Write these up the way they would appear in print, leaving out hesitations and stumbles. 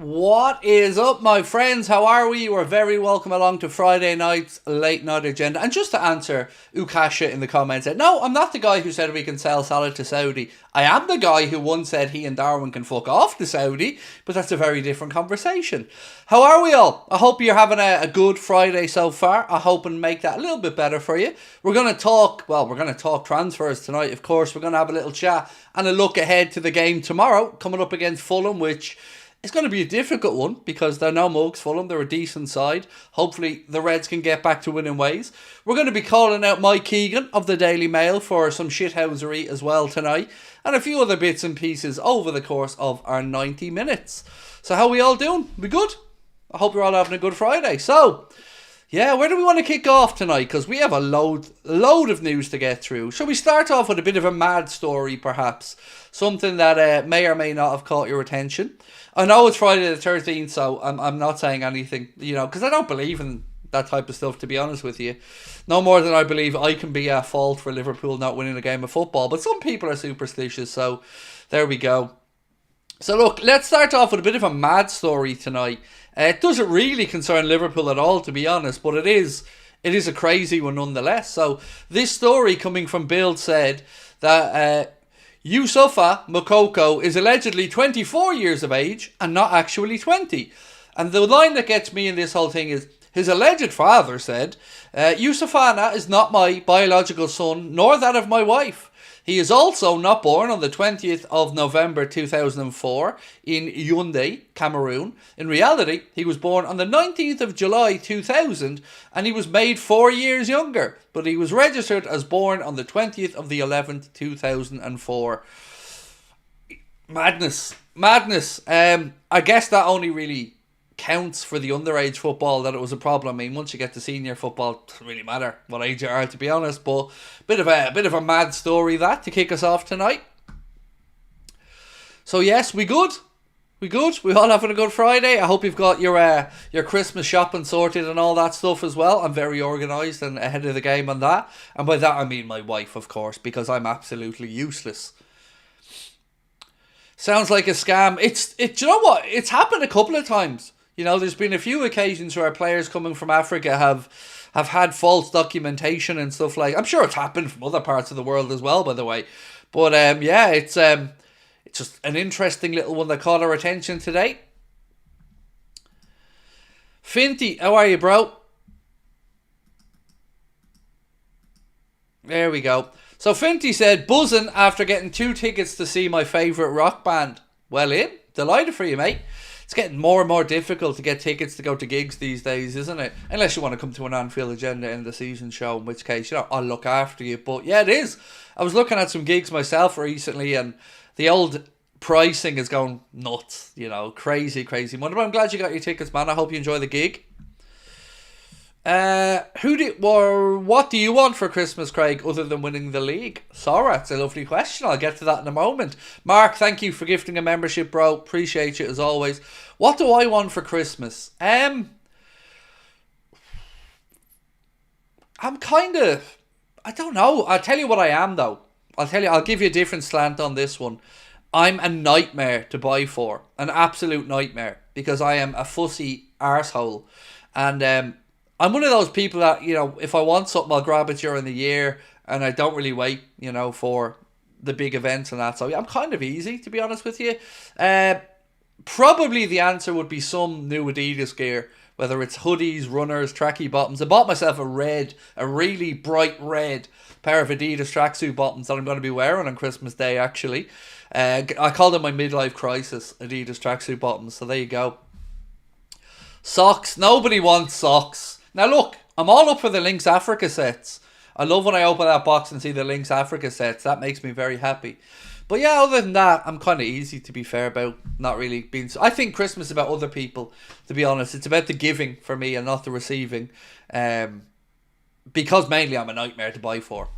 What is up, my friends? How are we? You are very welcome along to Friday night's late night agenda. And just to answer Ukasha in the comments, no, I'm not the guy who said we can sell Salah to Saudi. I am the guy who once said he and Darwin can fuck off to Saudi, but that's a very different conversation. How are we all? I hope you're having a good Friday so far. I hope and make that a little bit better for you. We're going to talk transfers tonight, of course. We're going to have a little chat and a look ahead to the game tomorrow, coming up against Fulham, which it's going to be a difficult one because they're no mugs, Fulham. They're a decent side. Hopefully the Reds can get back to winning ways. We're going to be calling out Mike Keegan of the Daily Mail for some shithousery as well tonight. And a few other bits and pieces over the course of our 90 minutes. So how are we all doing? We good? I hope you're all having a good Friday. So, yeah, where do we want to kick off tonight? Because we have a load of news to get through. Shall we start off with a bit of a mad story, perhaps? Something that may or may not have caught your attention. I know it's Friday the 13th, so I'm not saying anything, because I don't believe in that type of stuff, to be honest with you. No more than I believe I can be at fault for Liverpool not winning a game of football. But some people are superstitious, so there we go. So look, let's start off with a bit of a mad story tonight. It doesn't really concern Liverpool at all, to be honest, but it is a crazy one nonetheless. So this story coming from Bild said that Youssoufa Moukoko is allegedly 24 years of age and not actually 20. And the line that gets me in this whole thing is, his alleged father said, Youssoufa is not my biological son, nor that of my wife. He is also not born on the 20th of November 2004 in Yaoundé, Cameroon. In reality, he was born on the 19th of July 2000 and he was made 4 years younger. But he was registered as born on the 20th of the 11th, 2004. Madness. I guess that only really counts for the underage football, that it was a problem. I mean, once you get to senior football, it doesn't really matter what age you are, to be honest. But bit of a mad story that to kick us off tonight. So yes, we good. We all having a good Friday. I hope you've got your Christmas shopping sorted and all that stuff as well. I'm very organised and ahead of the game on that. And by that I mean my wife, of course, because I'm absolutely useless. Sounds like a scam. Do you know what? It's happened a couple of times. There's been a few occasions where players coming from Africa have had false documentation and stuff like. I'm sure it's happened from other parts of the world as well, by the way. But it's just an interesting little one that caught our attention today. Finty, how are you, bro? There we go. So Finty said, buzzing after getting 2 tickets to see my favourite rock band. Well in, delighted for you, mate. It's getting more and more difficult to get tickets to go to gigs these days, isn't it? Unless you want to come to an Anfield Agenda in the season show, in which case, I'll look after you. But yeah, it is. I was looking at some gigs myself recently and the old pricing is going nuts, crazy. But I'm glad you got your tickets, man. I hope you enjoy the gig. What do you want for Christmas, Craig, other than winning the league? Sora, it's a lovely question. I'll get to that in a moment. Mark, thank you for gifting a membership, bro. Appreciate you as always. What do I want for Christmas? I don't know. I'll tell you what I am, though. I'll give you a different slant on this one. I'm a nightmare to buy for. An absolute nightmare. Because I am a fussy arsehole. And I'm one of those people that, if I want something, I'll grab it during the year. And I don't really wait, for the big events and that. So I'm kind of easy, to be honest with you. Probably the answer would be some new Adidas gear. Whether it's hoodies, runners, tracky bottoms. I bought myself a really bright red pair of Adidas tracksuit bottoms that I'm going to be wearing on Christmas Day, actually. I call them my midlife crisis Adidas tracksuit bottoms. So there you go. Socks. Nobody wants socks. Now look, I'm all up for the Lynx Africa sets. I love when I open that box and see the Lynx Africa sets. That makes me very happy. But yeah, other than that, I'm kind of easy, to be fair, about not really being. I think Christmas is about other people, to be honest. It's about the giving for me and not the receiving. Because mainly I'm a nightmare to buy for.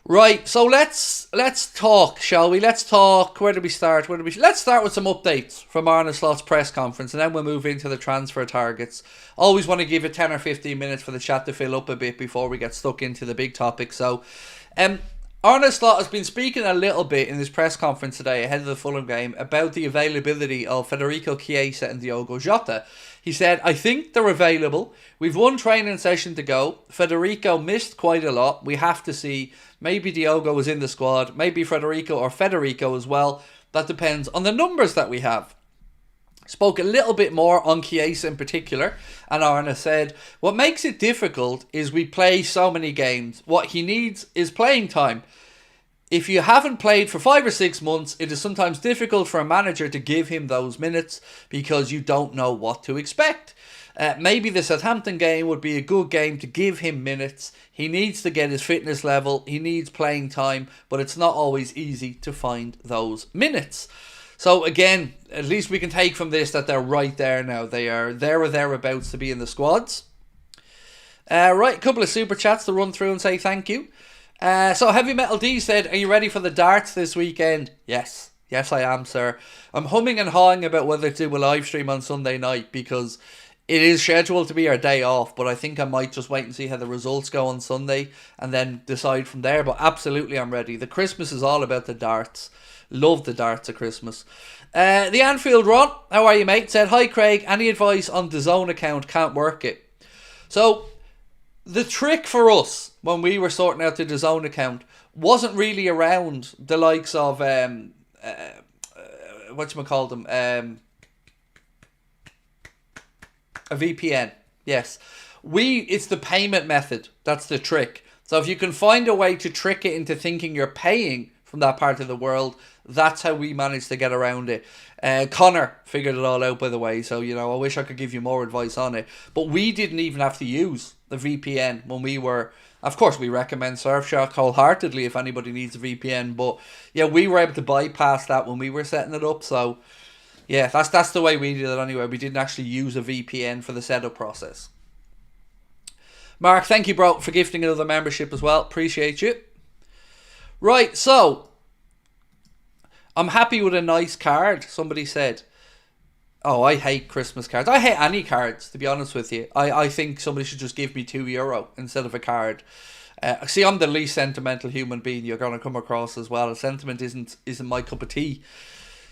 Right, so let's talk, shall we? Let's talk. Where do we start? Let's start with some updates from Arne Slot's press conference, and then we'll move into the transfer targets. Always want to give it 10 or 15 minutes for the chat to fill up a bit before we get stuck into the big topic. So, Arne Slot has been speaking a little bit in his press conference today ahead of the Fulham game about the availability of Federico Chiesa and Diogo Jota. He said, I think they're available. We've one training session to go. Federico missed quite a lot. We have to see. Maybe Diogo was in the squad. Maybe Federico as well. That depends on the numbers that we have. Spoke a little bit more on Chiesa in particular, and Arne said, what makes it difficult is we play so many games. What he needs is playing time. If you haven't played for 5 or 6 months, it is sometimes difficult for a manager to give him those minutes because you don't know what to expect. Maybe the Southampton game would be a good game to give him minutes. He needs to get his fitness level. He needs playing time, but it's not always easy to find those minutes. So again, at least we can take from this that they're right there now. They are there or thereabouts to be in the squads. Right, a couple of super chats to run through and say thank you. So Heavy Metal D said, are you ready for the darts this weekend? Yes I am, sir. I'm humming and hawing about whether to do a live stream on Sunday night because it is scheduled to be our day off, but I think I might just wait and see how the results go on Sunday and then decide from there. But absolutely I'm ready. The Christmas is all about the darts. Love the darts at Christmas. The Anfield Ron, how are you, mate? Said, hi Craig, any advice on the Zone account? Can't work it. So the trick for us when we were sorting out the DAZN account wasn't really around the likes of whatchamacallit, a VPN. Yes, it's the payment method that's the trick. So if you can find a way to trick it into thinking you're paying from that part of the world, that's how we managed to get around it. Connor figured it all out, by the way, so I wish I could give you more advice on it, but we didn't even have to use the VPN when we were. Of course we recommend Surfshark wholeheartedly if anybody needs a VPN, but yeah, we were able to bypass that when we were setting it up. So yeah, that's the way we did it anyway. We didn't actually use a VPN for the setup process. Mark, thank you, bro, for gifting another membership as well. Appreciate you. Right, so I'm happy with a nice card, somebody said. Oh, I hate Christmas cards. I hate any cards, to be honest with you. I think somebody should just give me €2 instead of a card. See, I'm the least sentimental human being you're going to come across as well. Sentiment isn't my cup of tea.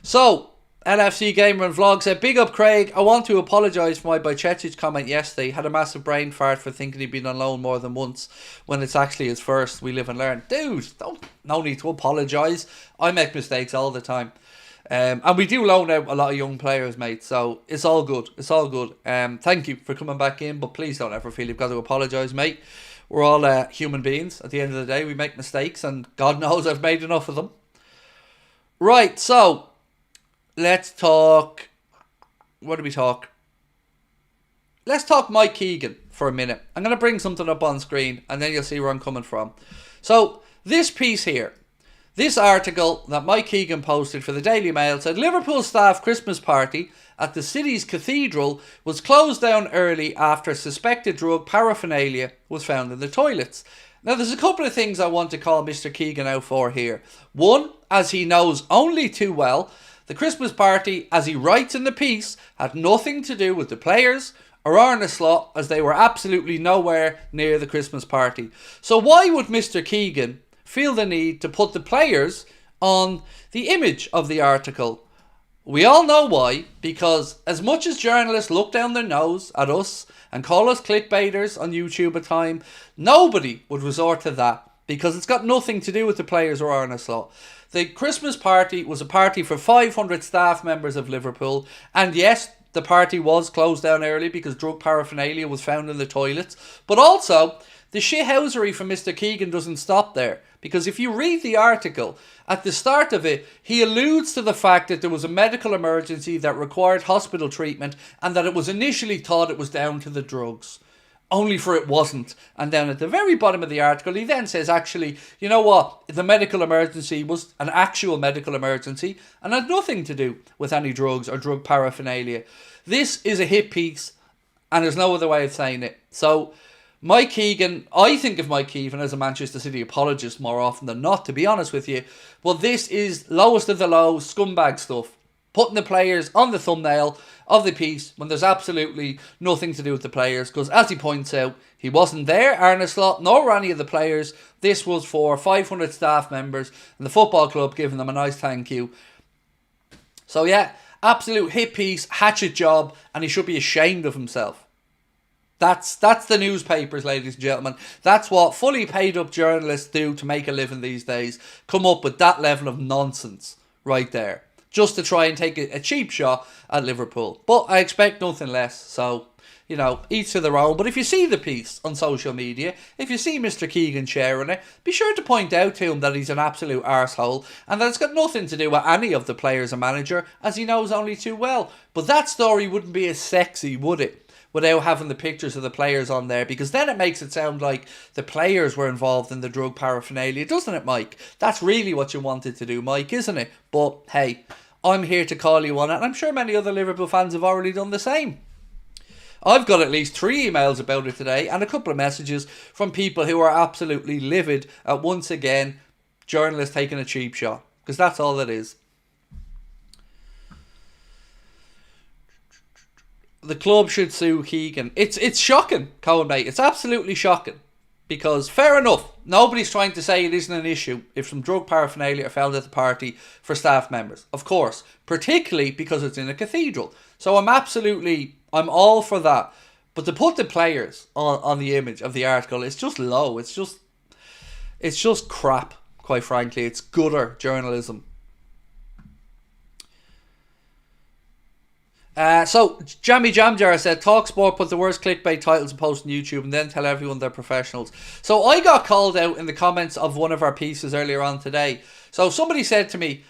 So, LFC Gamer and Vlog said, big up Craig, I want to apologise for my Bajcetic comment yesterday. Had a massive brain fart for thinking he'd been on loan more than once when it's actually his first. We live and learn. Dude, no need to apologise. I make mistakes all the time. And we do loan out a lot of young players, mate, so it's all good. It's all good. Thank you for coming back in, but please don't ever feel you've got to apologise, mate. We're all human beings. At the end of the day, we make mistakes, and God knows I've made enough of them. Right, so let's talk. What do we talk? Let's talk Mike Keegan for a minute. I'm going to bring something up on screen and then you'll see where I'm coming from. So this piece here, this article that Mike Keegan posted for the Daily Mail said Liverpool staff Christmas party at the city's cathedral was closed down early after suspected drug paraphernalia was found in the toilets. Now there's a couple of things I want to call Mr. Keegan out for here. One, as he knows only too well, the Christmas party, as he writes in the piece, had nothing to do with the players or Arne Slot, as they were absolutely nowhere near the Christmas party. So why would Mr. Keegan feel the need to put the players on the image of the article? We all know why, because as much as journalists look down their nose at us and call us clickbaiters on YouTube at time, nobody would resort to that because it's got nothing to do with the players or Arne Slot. The Christmas party was a party for 500 staff members of Liverpool, and yes, the party was closed down early because drug paraphernalia was found in the toilets, but also the shithousery from Mr. Keegan doesn't stop there, because if you read the article, at the start of it, he alludes to the fact that there was a medical emergency that required hospital treatment and that it was initially thought it was down to the drugs. Only for it wasn't. And then at the very bottom of the article, he then says, actually, you know what? The medical emergency was an actual medical emergency and had nothing to do with any drugs or drug paraphernalia. This is a hit piece and there's no other way of saying it. So Mike Keegan, I think of Mike Keegan as a Manchester City apologist more often than not, to be honest with you. But this is lowest of the low scumbag stuff. putting the players on the thumbnail of the piece when there's absolutely nothing to do with the players. Because as he points out, he wasn't there, Arne Slot, nor were any of the players. This was for 500 staff members and the football club giving them a nice thank you. So yeah, absolute hit piece, hatchet job, and he should be ashamed of himself. That's the newspapers, ladies and gentlemen. That's what fully paid up journalists do to make a living these days. Come up with that level of nonsense right there, just to try and take a cheap shot at Liverpool. But I expect nothing less, so, you know, each to their own. But if you see the piece on social media, if you see Mr. Keegan sharing it, be sure to point out to him that he's an absolute arsehole and that it's got nothing to do with any of the players or manager, as he knows only too well. But that story wouldn't be as sexy, would it, without having the pictures of the players on there? Because then it makes it sound like the players were involved in the drug paraphernalia, doesn't it, Mike? That's really what you wanted to do, Mike, isn't it? But hey, I'm here to call you on it, and I'm sure many other Liverpool fans have already done the same. I've got at least 3 emails about it today and a couple of messages from people who are absolutely livid at, once again, journalists taking a cheap shot. Because that's all it is. The club should sue Keegan. It's shocking, Colin, mate. It's absolutely shocking. Because, fair enough, nobody's trying to say it isn't an issue if some drug paraphernalia are found at the party for staff members. Of course. Particularly because it's in a cathedral. So I'm all for that. But to put the players on the image of the article, it's just low. It's just crap, quite frankly. It's gutter journalism. So Jammy Jamjar said TalkSport put the worst clickbait titles and post on YouTube and then tell everyone they're professionals. So I got called out in the comments of one of our pieces earlier on today. So somebody said to me,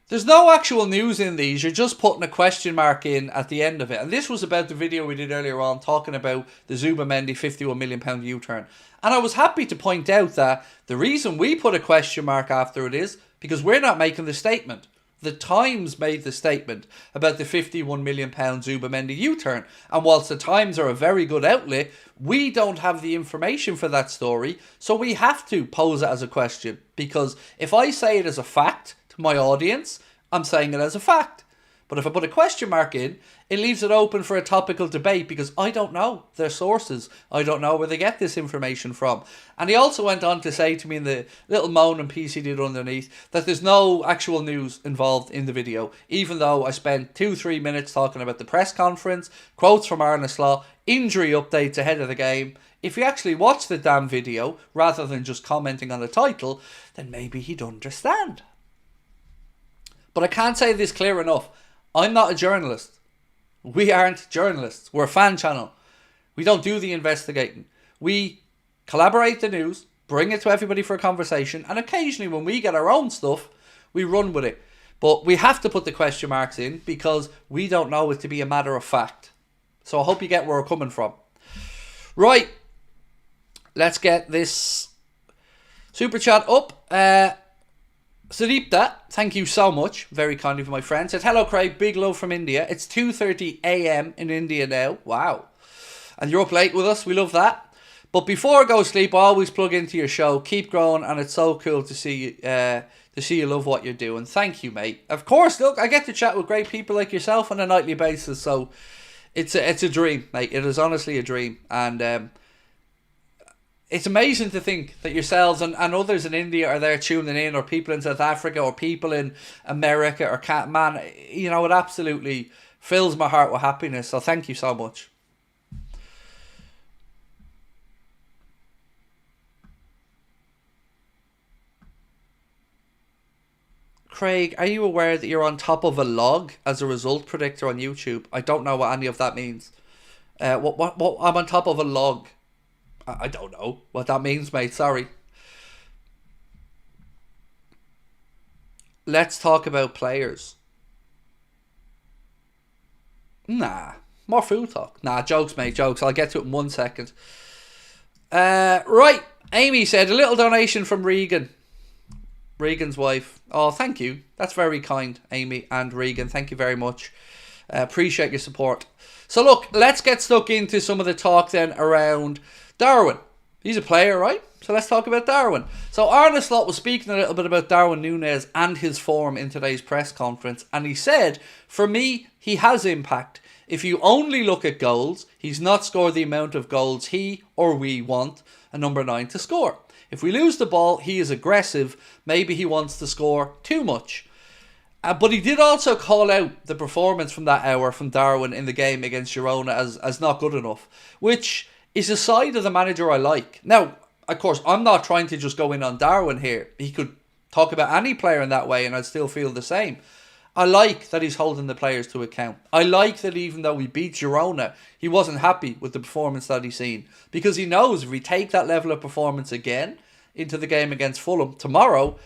there's no actual news in these, you're just putting a question mark in at the end of it. And this was about the video we did earlier on talking about the Zubimendi £51 million U-turn. And I was happy to point out that the reason we put a question mark after it is because we're not making the statement. The Times made the statement about the £51 million Zubimendi U-turn. And whilst the Times are a very good outlet, we don't have the information for that story. So we have to pose it as a question. Because if I say it as a fact to my audience, I'm saying it as a fact. But if I put a question mark in, it leaves it open for a topical debate because I don't know their sources. I don't know where they get this information from. And he also went on to say to me in the little moan and piece he did underneath that there's no actual news involved in the video, even though I spent 2-3 minutes talking about the press conference, quotes from Arne Slot, injury updates ahead of the game. If you actually watch the damn video, rather than just commenting on the title, then maybe he'd understand. But I can't say this clear enough. I'm not a journalist. We aren't journalists. We're a fan channel. We don't do the investigating. We collaborate the news, bring it to everybody for a conversation, and occasionally when we get our own stuff, we run with it. But we have to put the question marks in because we don't know it to be a matter of fact. So I hope you get where we're coming from. Right. Let's get this super chat up. Saripta, thank you so much. Very kind of my friend. Said, hello Craig, big love from India. It's 2:30 a.m. in India now. Wow. And you're up late with us. We love that. But before I go to sleep, I always plug into your show. Keep growing, and it's so cool to see you love what you're doing. Thank you, mate. Of course, look, I get to chat with great people like yourself on a nightly basis, so it's a dream, mate. It is honestly a dream. And it's amazing to think that yourselves and others in India are there tuning in, or people in South Africa, or people in America, or man, you know, it absolutely fills my heart with happiness. So thank you so much. Craig, are you aware that you're on top of a log as a result predictor on YouTube? I don't know what any of that means. What I'm on top of a log. I don't know what that means, mate. Sorry. Let's talk about players. Nah. More food talk. Nah, jokes, mate. Jokes. I'll get to it in 1 second. Right. Amy said, a little donation from Regan. Regan's wife. Oh, thank you. That's very kind, Amy and Regan. Thank you very much. Appreciate your support. So look, let's get stuck into some of the talk then around Darwin, He's a player, right? So let's talk about Darwin. So Arne Slot was speaking a little bit about Darwin Nunez and his form in today's press conference. And he said, for me, he has impact. If you only look at goals, he's not scored the amount of goals he or we want a number 9 to score. If we lose the ball, he is aggressive. Maybe he wants to score too much. But he did also call out the performance from that hour from Darwin in the game against Girona as not good enough, which is a side of the manager I like. Now, of course, I'm not trying to just go in on Darwin here. He could talk about any player in that way and I'd still feel the same. I like that he's holding the players to account. I like that even though we beat Girona, he wasn't happy with the performance that he's seen. Because he knows if we take that level of performance again into the game against Fulham tomorrow,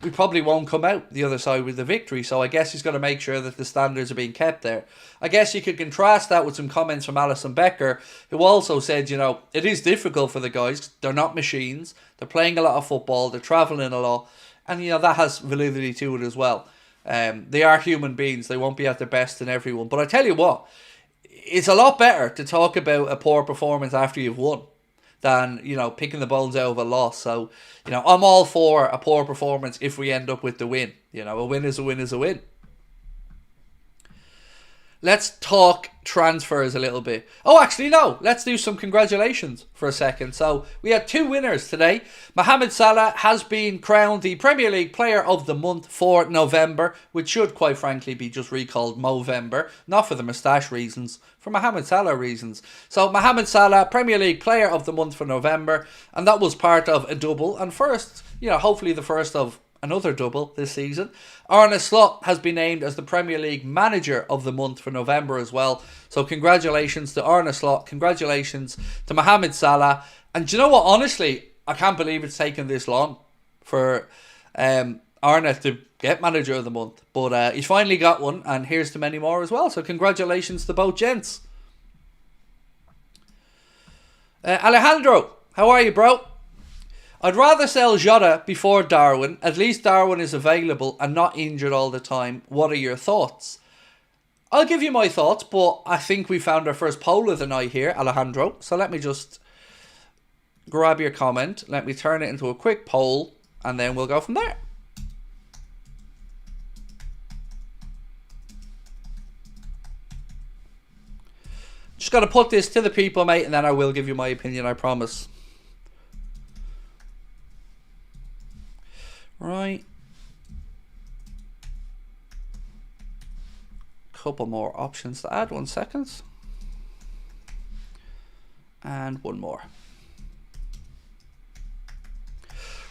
we probably won't come out the other side with the victory. So I guess he's got to make sure that the standards are being kept there. I guess you could contrast that with some comments from Alisson Becker, who also said, it is difficult for the guys. They're not machines. They're playing a lot of football. They're travelling a lot. And, that has validity to it as well. They are human beings. They won't be at their best in everyone. But I tell you what, it's a lot better to talk about a poor performance after you've won than, picking the bones out of a loss. So, I'm all for a poor performance if we end up with the win. A win is a win is a win. Let's talk transfers a little bit. Oh, actually, no. Let's do some congratulations for a second. So, we had 2 winners today. Mohamed Salah has been crowned the Premier League Player of the Month for November, which should, quite frankly, be just recalled Movember. Not for the moustache reasons, for Mohamed Salah reasons. So, Mohamed Salah, Premier League Player of the Month for November, and that was part of a double. And first, hopefully the first of another double this season. Arne Slot has been named as the Premier League Manager of the Month for November as well. So congratulations to Arne Slot. Congratulations to Mohamed Salah. And do you know what? Honestly, I can't believe it's taken this long for Arne to get Manager of the Month. But he's finally got one, and here's to many more as well. So congratulations to both gents. Alejandro, how are you, bro? I'd rather sell Jota before Darwin. At least Darwin is available and not injured all the time. What are your thoughts? I'll give you my thoughts, but I think we found our first poll of the night here, Alejandro. So let me just grab your comment. Let me turn it into a quick poll, and then we'll go from there. Just got to put this to the people, mate, and then I will give you my opinion, I promise. Right. Couple more options to add. 1 second. And one more.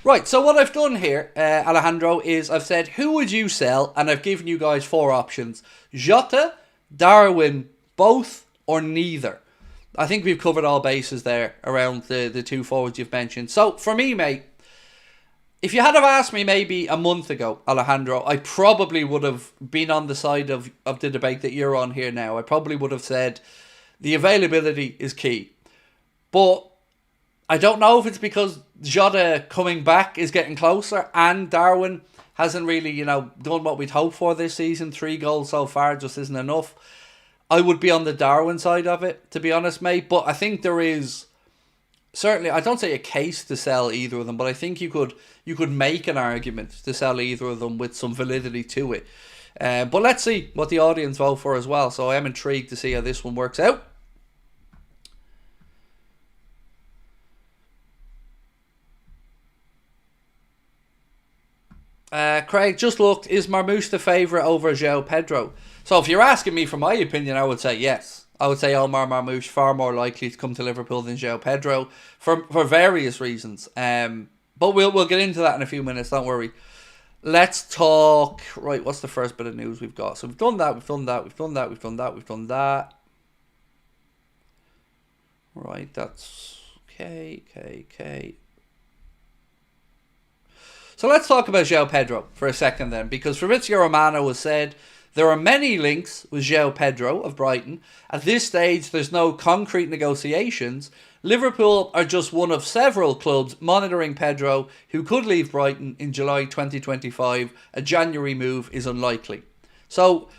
Right, so what I've done here, Alejandro, is I've said, who would you sell? And I've given you guys 4 options. Jota, Darwin, both, or neither. I think we've covered all bases there around the 2 forwards you've mentioned. So, for me, mate, if you had have asked me maybe a month ago, Alejandro, I probably would have been on the side of the debate that you're on here now. I probably would have said the availability is key. But I don't know if it's because Jota coming back is getting closer and Darwin hasn't really, done what we'd hoped for this season. 3 goals so far just isn't enough. I would be on the Darwin side of it, to be honest, mate. But I think there is certainly, I don't say a case to sell either of them, but I think you could make an argument to sell either of them with some validity to it. But let's see what the audience vote for as well. So I am intrigued to see how this one works out. Craig just looked, is Marmoush the favourite over João Pedro? So if you're asking me for my opinion, I would say yes. I would say Omar Marmoush far more likely to come to Liverpool than João Pedro for various reasons. But we'll get into that in a few minutes, don't worry. Let's talk. Right, what's the first bit of news we've got? So we've done that, we've done that, we've done that, we've done that, we've done that. Right, that's okay. So let's talk about João Pedro for a second then, because Fabrizio Romano has said there are many links with João Pedro of Brighton. At this stage, there's no concrete negotiations. Liverpool are just one of several clubs monitoring Pedro, who could leave Brighton in July 2025. A January move is unlikely. So,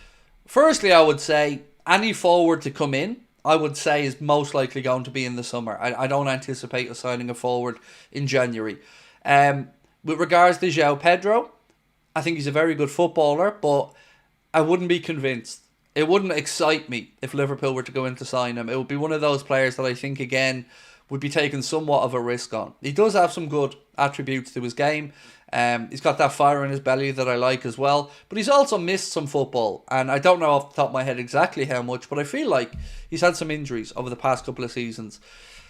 firstly, I would say any forward to come in I would say is most likely going to be in the summer. I don't anticipate us signing a forward in January. With regards to João Pedro, I think he's a very good footballer, but I wouldn't be convinced. It wouldn't excite me if Liverpool were to go in to sign him. It would be one of those players that I think, again, would be taking somewhat of a risk on. He does have some good attributes to his game. He's got that fire in his belly that I like as well. But he's also missed some football. And I don't know off the top of my head exactly how much, but I feel like he's had some injuries over the past couple of seasons.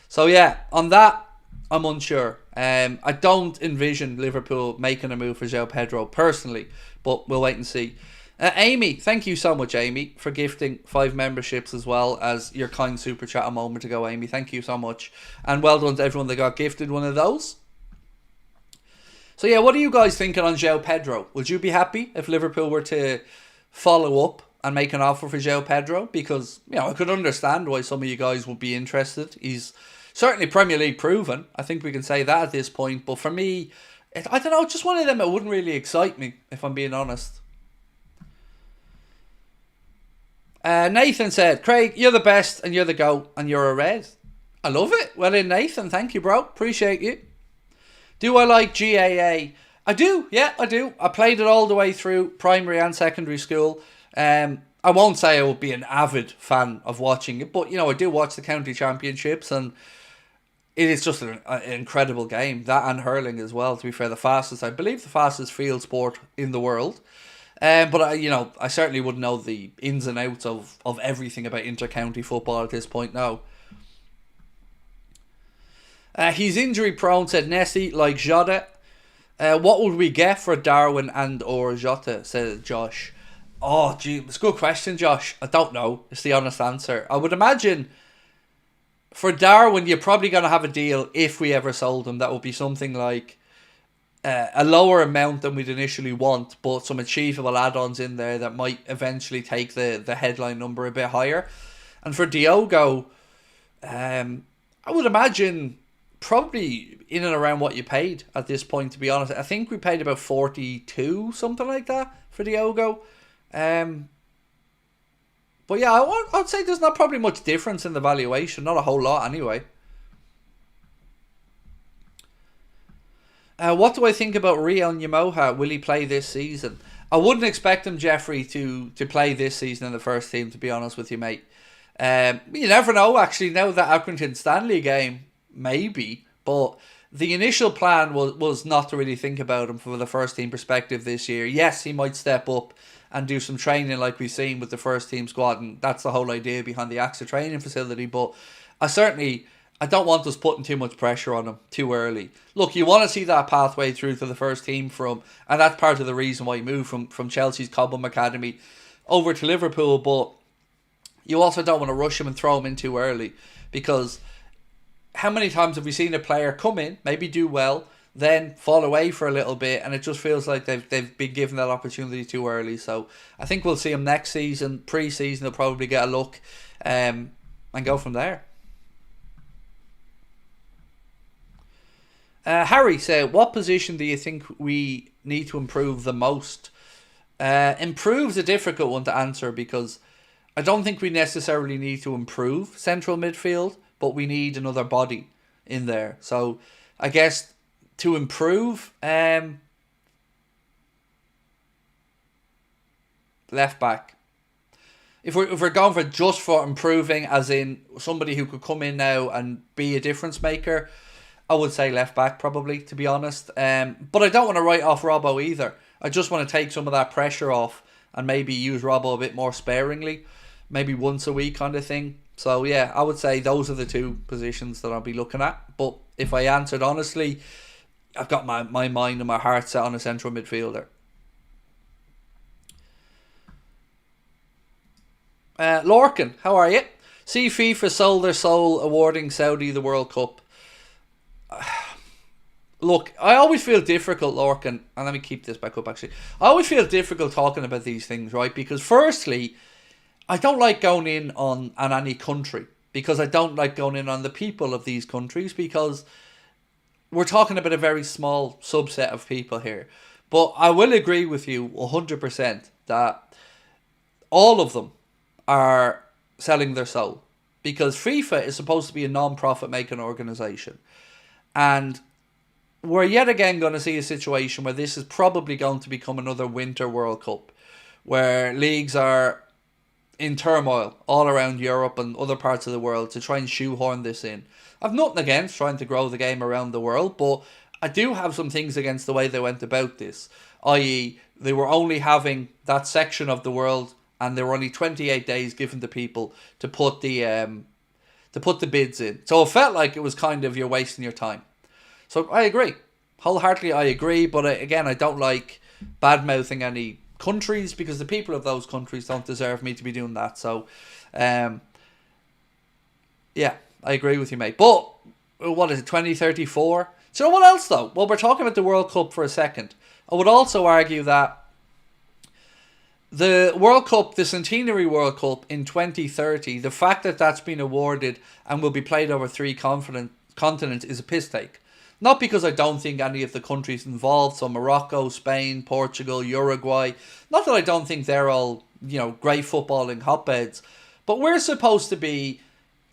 So yeah, on that, I'm unsure. I don't envision Liverpool making a move for João Pedro personally, but we'll wait and see. Amy, thank you so much, Amy, for gifting 5 memberships as well as your kind super chat a moment ago, Amy. Thank you so much. And well done to everyone that got gifted one of those. So yeah, what are you guys thinking on João Pedro? Would you be happy if Liverpool were to follow up and make an offer for João Pedro? Because, I could understand why some of you guys would be interested. He's certainly Premier League proven. I think we can say that at this point. But for me, I don't know, just one of them that wouldn't really excite me, if I'm being honest. Nathan said, Craig, you're the best and you're the GOAT and you're a red. I love it. Well in, Nathan. Thank you, bro. Appreciate you. Do I like GAA? I do. Yeah, I do. I played it all the way through primary and secondary school. I won't say I would be an avid fan of watching it, but, I do watch the county championships and it is just an incredible game. That and hurling as well, to be fair. I believe the fastest field sport in the world. But I certainly wouldn't know the ins and outs of everything about inter-county football at this point now. He's injury prone, said Nessie, like Jota. What would we get for Darwin and or Jota, said Josh. Oh, gee, it's a good question, Josh. I don't know. It's the honest answer. I would imagine for Darwin, you're probably going to have a deal if we ever sold him. That would be something like a lower amount than we'd initially want, but some achievable add-ons in there that might eventually take the headline number a bit higher. And for Diogo, I would imagine probably in and around what you paid at this point, to be honest. I think we paid about 42, something like that, for Diogo. But yeah, I'd say there's not probably much difference in the valuation. Not a whole lot anyway. What do I think about Rio Nyamoha? Will he play this season? I wouldn't expect him, Jeffrey, to play this season in the first team, to be honest with you, mate. You never know, actually. Now that Accrington Stanley game, maybe. But the initial plan was not to really think about him from the first team perspective this year. Yes, he might step up and do some training like we've seen with the first team squad. And that's the whole idea behind the AXA training facility. But I don't want us putting too much pressure on him too early. Look, you want to see that pathway through to the first team and that's part of the reason why he moved from Chelsea's Cobham Academy over to Liverpool, but you also don't want to rush him and throw him in too early, because how many times have we seen a player come in, maybe do well, then fall away for a little bit, and it just feels like they've been given that opportunity too early. So I think we'll see him next season. Pre-season, he'll probably get a look and go from there. Harry said, what position do you think we need to improve the most? Improve's a difficult one to answer, because I don't think we necessarily need to improve central midfield, but we need another body in there. So I guess to improve, left back. If we're going for improving, as in somebody who could come in now and be a difference maker, I would say left back probably, to be honest. But I don't want to write off Robbo either. I just want to take some of that pressure off and maybe use Robbo a bit more sparingly, maybe once a week kind of thing. So yeah, I would say those are the two positions that I'll be looking at. But if I answered honestly, I've got my mind and my heart set on a central midfielder. Lorcan, how are you? See FIFA sold their soul awarding Saudi the World Cup. Look, I always feel difficult, Lorcan, and let me keep this back up actually. I always feel difficult talking about these things, right? Because firstly, I don't like going in on any country, because I don't like going in on the people of these countries, because we're talking about a very small subset of people here. But I will agree with you 100% that all of them are selling their soul. because FIFA is supposed to be a non-profit making organisation. And we're yet again going to see a situation where this is probably going to become another Winter World Cup, where leagues are in turmoil all around Europe and other parts of the world to try and shoehorn this in. I've nothing against trying to grow the game around the world, but I do have some things against the way they went about this, i.e. they were only having that section of the world and there were only 28 days given to people to put the bids in. So it felt like it was kind of you're wasting your time. So I agree. Wholeheartedly I agree, but again, I don't like bad-mouthing any countries because the people of those countries don't deserve me to be doing that. So, yeah, I agree with you, mate. But, what is it, 2034? So you know what else, though? Well, we're talking about the World Cup for a second. I would also argue that the World Cup, the Centenary World Cup in 2030, the fact that that's been awarded and will be played over 3 continents is a piss take. Not because I don't think any of the countries involved, so Morocco, Spain, Portugal, Uruguay, not that I don't think they're all, great footballing hotbeds, but we're supposed to be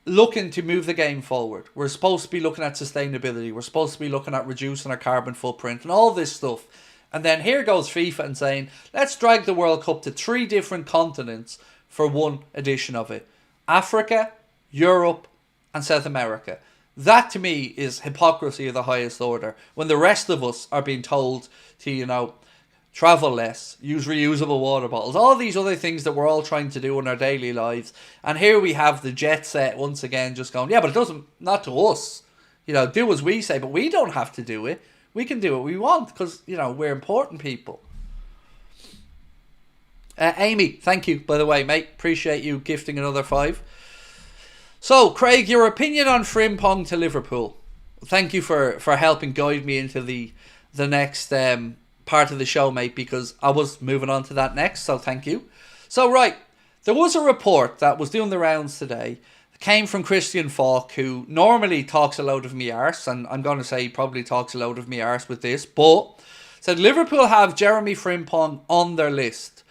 looking to move the game forward. We're supposed to be looking at sustainability. We're supposed to be looking at reducing our carbon footprint and all this stuff. And then here goes FIFA and saying, let's drag the World Cup to 3 different continents for one edition of it. Africa, Europe, and South America. That to me is hypocrisy of the highest order. When the rest of us are being told to, travel less, use reusable water bottles, all these other things that we're all trying to do in our daily lives. And here we have the jet set once again just going, yeah, but it doesn't, not to us. Do as we say, but we don't have to do it. We can do what we want because, we're important people. Amy, thank you, by the way, mate. Appreciate you gifting another 5. So, Craig, your opinion on Frimpong to Liverpool. Thank you for helping guide me into the next part of the show, mate, because I was moving on to that next, so thank you. So, right, there was a report that was doing the rounds today. It came from Christian Falk, who normally talks a load of me arse, and I'm going to say he probably talks a load of me arse with this, but said Liverpool have Jeremie Frimpong on their list.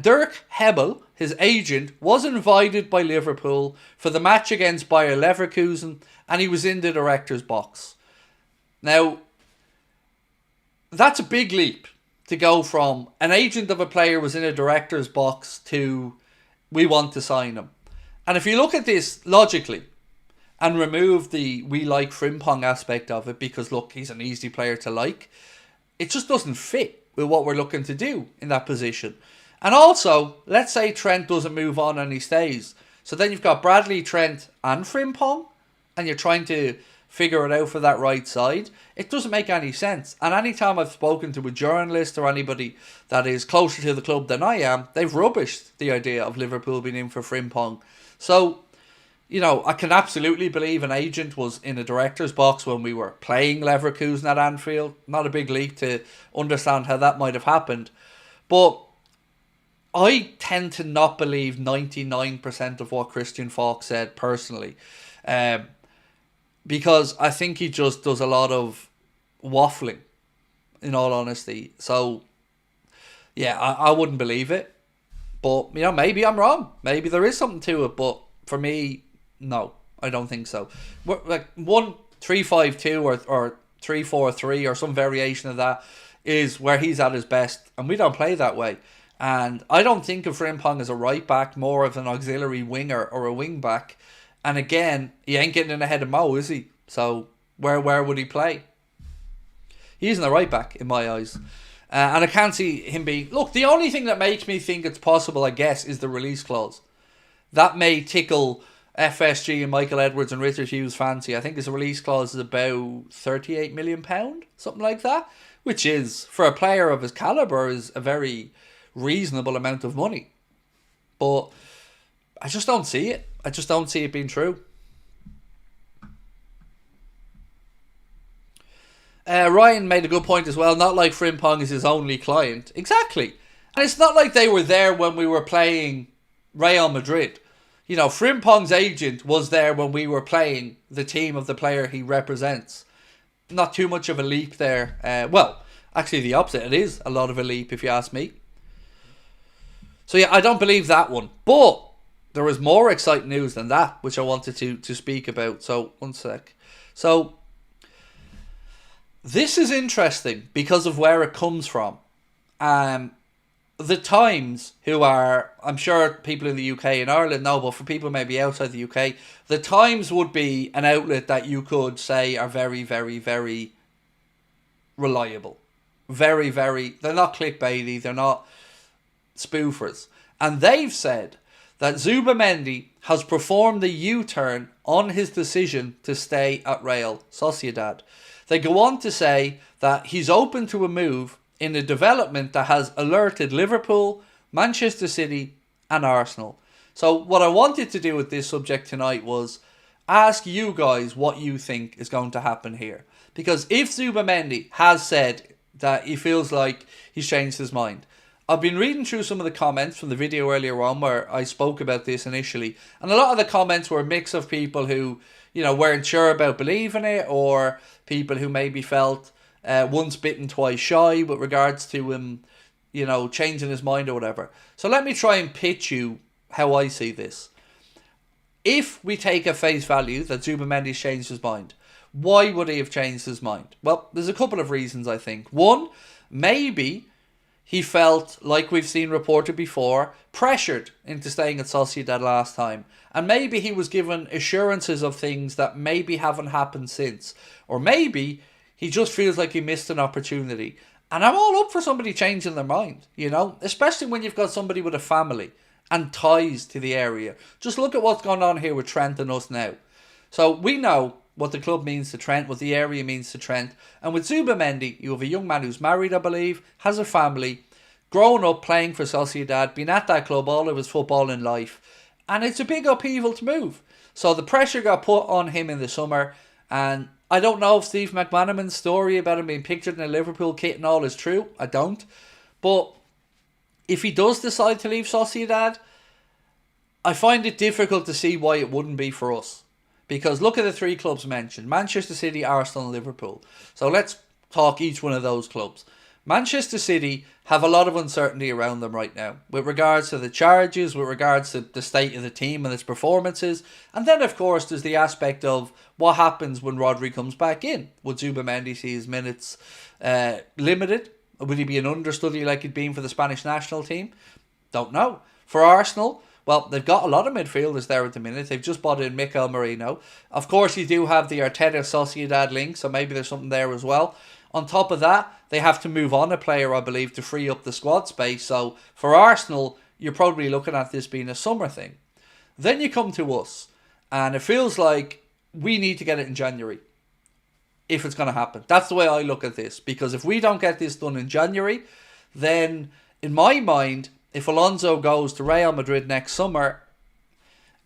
Dirk Hebel, his agent, was invited by Liverpool for the match against Bayer Leverkusen, and he was in the director's box. Now, that's a big leap to go from an agent of a player was in a director's box to we want to sign him. And if you look at this logically and remove the we like Frimpong aspect of it because, look, he's an easy player to like, it just doesn't fit with what we're looking to do in that position. And also, let's say Trent doesn't move on and he stays. So then you've got Bradley, Trent and Frimpong, and you're trying to figure it out for that right side. It doesn't make any sense. And anytime I've spoken to a journalist or anybody that is closer to the club than I am, they've rubbished the idea of Liverpool being in for Frimpong. So, I can absolutely believe an agent was in a director's box when we were playing Leverkusen at Anfield. Not a big leap to understand how that might have happened. But I tend to not believe 99% of what Christian Falk said personally. Because I think he just does a lot of waffling, in all honesty. So, yeah, I wouldn't believe it. But, maybe I'm wrong. Maybe there is something to it. But for me, no, I don't think so. Like 1-3-5-2 or 3-4-3 or some variation of that is where he's at his best. And we don't play that way. And I don't think of Frimpong as a right back, more of an auxiliary winger or a wing back. And again, he ain't getting in ahead of Mo, is he? So where would he play? He's in the right back in my eyes. And I can't see him being... Look, the only thing that makes me think it's possible, I guess, is the release clause. That may tickle FSG and Michael Edwards and Richard Hughes' fancy. I think his release clause is about £38 million, something like that. Which is, for a player of his calibre, is a very reasonable amount of money. But I just don't see it. I just don't see it being true. Ryan made a good point as well. Not like Frimpong is his only client. Exactly. And it's not like they were there when we were playing Real Madrid. Frimpong's agent was there when we were playing the team of the player he represents. Not too much of a leap there. Well, actually the opposite. It is a lot of a leap if you ask me. So yeah, I don't believe that one. But there was more exciting news than that, which I wanted to speak about. So, one sec. So, this is interesting because of where it comes from. The Times, who are, I'm sure people in the UK and Ireland know, but for people maybe outside the UK, the Times would be an outlet that you could say are very, very, very reliable. Very, very, they're not clickbaity, they're not spoofers. And they've said that Zubimendi has performed the U-turn on his decision to stay at Real Sociedad. They go on to say that he's open to a move in a development that has alerted Liverpool, Manchester City and Arsenal. So what I wanted to do with this subject tonight was ask you guys what you think is going to happen here. Because if Zubimendi has said that he feels like he's changed his mind, I've been reading through some of the comments from the video earlier on where I spoke about this initially, and a lot of the comments were a mix of people who, weren't sure about believing it, or people who maybe felt once bitten, twice shy with regards to him, changing his mind or whatever. So let me try and pitch you how I see this. If we take at face value that Zubimendi's changed his mind, why would he have changed his mind? Well, there's a couple of reasons, I think. One, maybe he felt, like we've seen reported before, pressured into staying at Sociedad last time. And maybe he was given assurances of things that maybe haven't happened since. Or maybe he just feels like he missed an opportunity. And I'm all up for somebody changing their mind, especially when you've got somebody with a family and ties to the area. Just look at what's going on here with Trent and us now. So we know what the club means to Trent, what the area means to Trent. And with Zubimendi, you have a young man who's married, I believe, has a family, grown up playing for Sociedad, been at that club all of his footballing life. And it's a big upheaval to move. So the pressure got put on him in the summer. And I don't know if Steve McManaman's story about him being pictured in a Liverpool kit and all is true. I don't. But if he does decide to leave Sociedad, I find it difficult to see why it wouldn't be for us. Because look at the three clubs mentioned. Manchester City, Arsenal and Liverpool. So let's talk each one of those clubs. Manchester City have a lot of uncertainty around them right now. With regards to the charges, with regards to the state of the team and its performances. And then of course there's the aspect of what happens when Rodri comes back in. Would Zubimendi see his minutes limited? Would he be an understudy like he'd been for the Spanish national team? Don't know. For Arsenal, well, they've got a lot of midfielders there at the minute. They've just bought in Mikel Merino. Of course, you do have the Arteta Sociedad link, so maybe there's something there as well. On top of that, they have to move on a player, I believe, to free up the squad space. So for Arsenal, you're probably looking at this being a summer thing. Then you come to us, and it feels like we need to get it in January, if it's going to happen. That's the way I look at this, because if we don't get this done in January, then in my mind, if Alonso goes to Real Madrid next summer,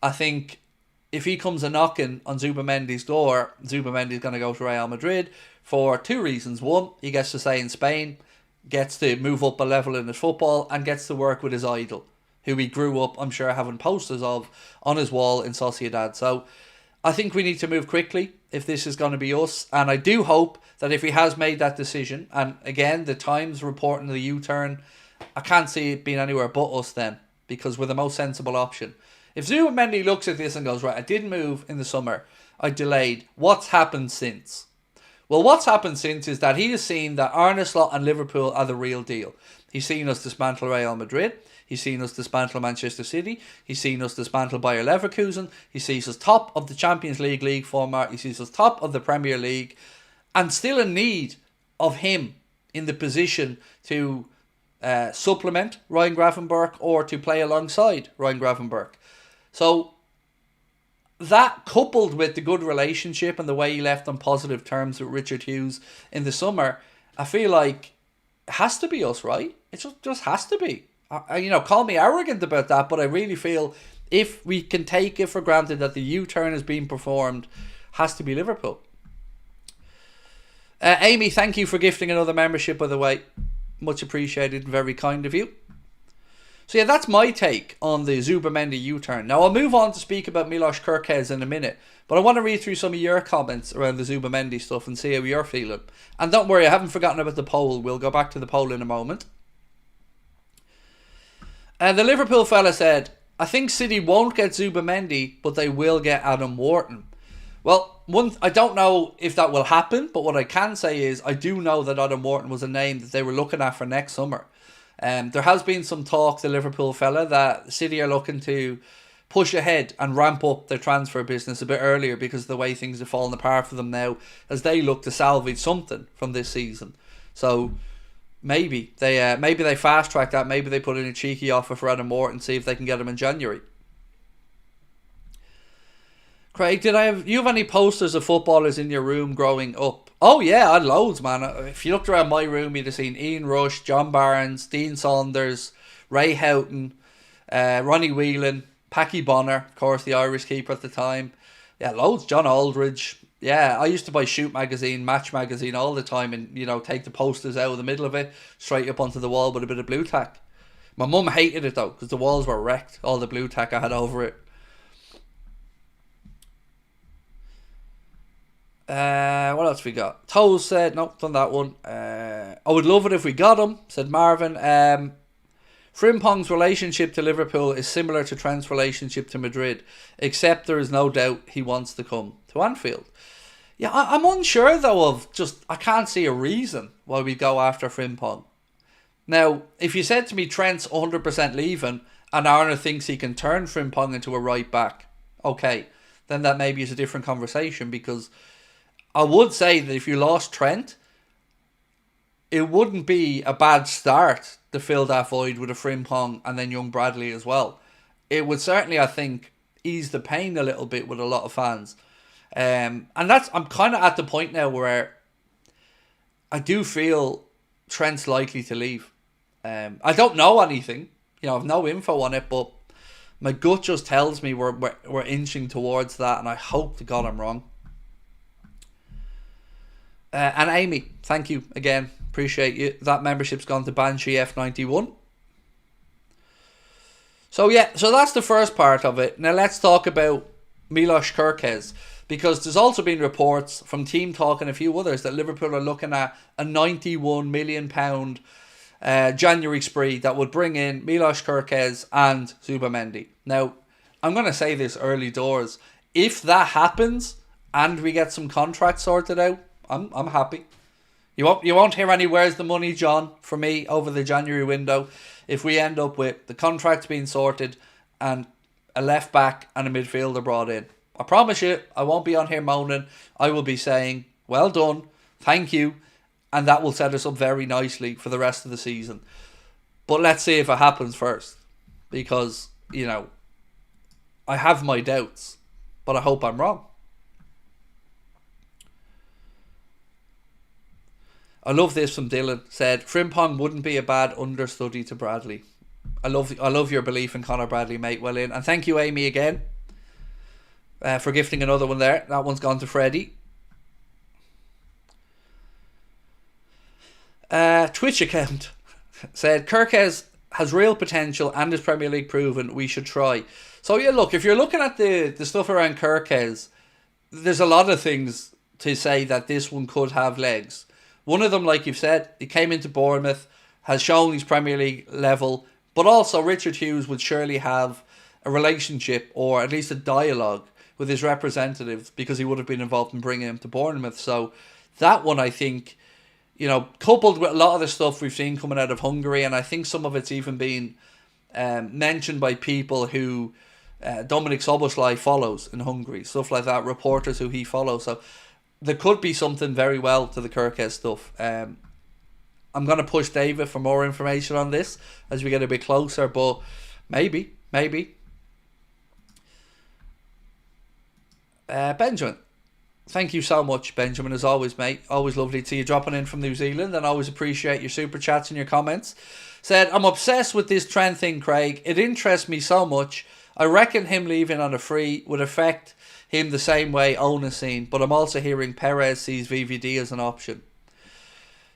I think if he comes a knocking on Zubimendi's door, Zubimendi's going to go to Real Madrid for two reasons. One, he gets to stay in Spain, gets to move up a level in his football, and gets to work with his idol, who he grew up, I'm sure, having posters of on his wall in Sociedad. So I think we need to move quickly if this is going to be us. And I do hope that if he has made that decision, and again, the Times reporting the U-turn, I can't see it being anywhere but us then, because we're the most sensible option. If Zubimendi looks at this and goes, right, I didn't move in the summer, I delayed, what's happened since? Well, what's happened since is that he has seen that Arne Slot and Liverpool are the real deal. He's seen us dismantle Real Madrid, he's seen us dismantle Manchester City, he's seen us dismantle Bayer Leverkusen, he sees us top of the Champions League format, he sees us top of the Premier League, and still in need of him in the position to supplement Ryan Gravenberch or to play alongside Ryan Gravenberch. So that, coupled with the good relationship and the way he left on positive terms with Richard Hughes in the summer, I feel like it has to be us, right? It just has to be. Call me arrogant about that, but I really feel if we can take it for granted that the U-turn is being performed, has to be Liverpool. Amy, thank you for gifting another membership, by the way. Much appreciated and very kind of you. So yeah, that's my take on the Zubimendi U-turn. Now I'll move on to speak about Milos Kerkez in a minute, but I want to read through some of your comments around the Zubimendi stuff and see how you're feeling. And don't worry, I haven't forgotten about the poll. We'll go back to the poll in a moment. The Liverpool fella said, I think City won't get Zubimendi, but they will get Adam Wharton. Well, I don't know if that will happen, but what I can say is I do know that Adam Wharton was a name that they were looking at for next summer. There has been some talk, the Liverpool fella, that City are looking to push ahead and ramp up their transfer business a bit earlier because of the way things have fallen apart for them now as they look to salvage something from this season. So maybe they fast track that. Maybe they put in a cheeky offer for Adam Wharton, see if they can get him in January. Craig, you have any posters of footballers in your room growing up? Oh yeah, I had loads, man. If you looked around my room, you'd have seen Ian Rush, John Barnes, Dean Saunders, Ray Houghton, Ronnie Whelan, Packy Bonner, of course, the Irish keeper at the time. Yeah, loads. John Aldridge. Yeah, I used to buy Shoot magazine, Match magazine all the time and, take the posters out of the middle of it, straight up onto the wall with a bit of blue tack. My mum hated it though, because the walls were wrecked, all the blue tack I had over it. What else we got? Toes said, nope, done that one. I would love it if we got him, said Marvin. Frimpong's relationship to Liverpool is similar to Trent's relationship to Madrid, except there is no doubt he wants to come to Anfield. Yeah, I'm unsure though I can't see a reason why we go after Frimpong. Now, if you said to me Trent's 100% leaving and Arne thinks he can turn Frimpong into a right back, okay, then that maybe is a different conversation, because I would say that if you lost Trent, it wouldn't be a bad start to fill that void with a Frimpong and then young Bradley as well. It would certainly, I think, ease the pain a little bit with a lot of fans. And I'm kind of at the point now where I do feel Trent's likely to leave. I don't know anything, I've no info on it, but my gut just tells me we're inching towards that, and I hope to God I'm wrong. And Amy, thank you again. Appreciate you. That membership's gone to Banshee F91. So that's the first part of it. Now let's talk about Milos Kerkez, because there's also been reports from Team Talk and a few others that Liverpool are looking at a £91 million January spree that would bring in Milos Kerkez and Zubimendi. Now, I'm going to say this early doors. If that happens and we get some contracts sorted out, I'm happy. You won't hear any "Where's the money, John?" from me over the January window if we end up with the contracts being sorted and a left back and a midfielder brought in. I promise you, I won't be on here moaning. I will be saying, well done, thank you, and that will set us up very nicely for the rest of the season. But let's see if it happens first, because, I have my doubts, but I hope I'm wrong. I love this from Dylan. Said Frimpong wouldn't be a bad understudy to Bradley. I love your belief in Conor Bradley, mate. Well in, and thank you, Amy, again for gifting another one there. That one's gone to Freddie. Twitch account said Kerkez has real potential and is Premier League proven. We should try. So yeah, look, if you're looking at the stuff around Kerkez, there's a lot of things to say that this one could have legs. One of them, like you've said, he came into Bournemouth, has shown he's Premier League level, but also Richard Hughes would surely have a relationship or at least a dialogue with his representatives, because he would have been involved in bringing him to Bournemouth. So that one, I think, coupled with a lot of the stuff we've seen coming out of Hungary, and I think some of it's even been mentioned by people who Dominic Szoboszlai follows in Hungary, stuff like that, reporters who he follows. So there could be something very well to the Kerkez stuff. I'm going to push David for more information on this as we get a bit closer, but maybe. Benjamin, thank you so much, Benjamin, as always, mate. Always lovely to see you dropping in from New Zealand, and always appreciate your super chats and your comments. Said, I'm obsessed with this Trent thing, Craig. It interests me so much. I reckon him leaving on a free would affect him the same way Owen has seen, but I'm also hearing Perez sees VVD as an option.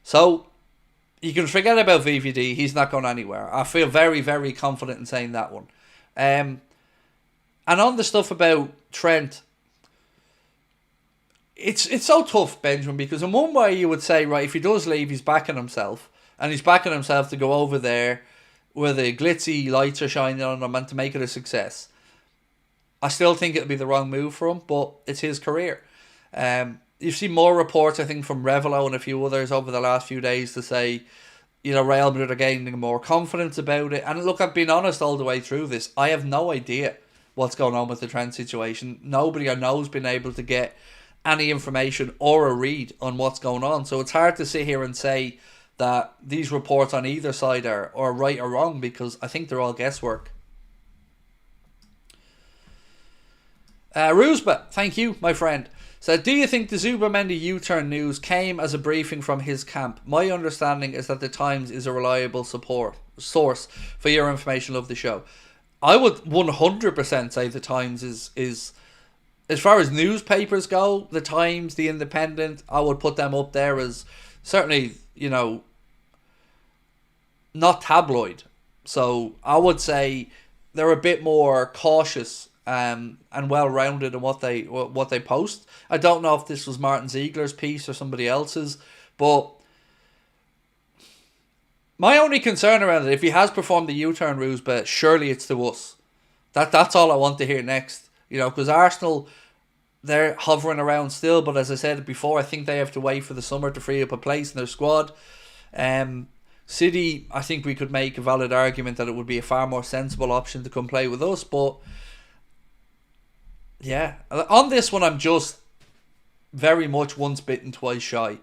So you can forget about VVD. He's not going anywhere. I feel very, very confident in saying that one. And on the stuff about Trent, it's so tough, Benjamin, because in one way you would say, right, if he does leave, he's backing himself, and he's backing himself to go over there where the glitzy lights are shining on him and to make it a success. I still think it'll be the wrong move for him, but it's his career. You've seen more reports, I think, from Revelo and a few others over the last few days to say, Real Madrid are gaining more confidence about it. And look, I've been honest all the way through this. I have no idea what's going on with the Trent situation. Nobody I know has been able to get any information or a read on what's going on. So it's hard to sit here and say that these reports on either side are right or wrong, because I think they're all guesswork. Rusba, thank you, my friend. So, do you think the Zubimendi U-turn news came as a briefing from his camp? My understanding is that the Times is a reliable source for your information. Love the show. I would 100% say the Times is as far as newspapers go, the Times, the Independent, I would put them up there as certainly, not tabloid. So I would say they're a bit more cautious and well-rounded in what they post. I don't know if this was Martin Ziegler's piece or somebody else's, but my only concern around it, if he has performed the U-turn ruse, but surely it's to us. That's all I want to hear next. Because Arsenal, they're hovering around still, but as I said before, I think they have to wait for the summer to free up a place in their squad. City, I think we could make a valid argument that it would be a far more sensible option to come play with us, but yeah, on this one I'm just very much once bitten, twice shy.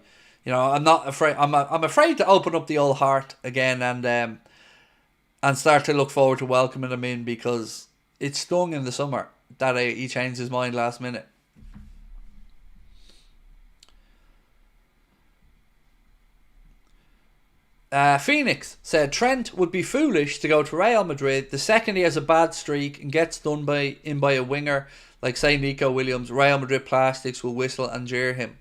I'm not afraid. I'm afraid to open up the old heart again and start to look forward to welcoming him in, because it stung in the summer that he changed his mind last minute. Phoenix said Trent would be foolish to go to Real Madrid the second he has a bad streak and gets done by a winger like, say, Nico Williams. Real Madrid plastics will whistle and jeer him.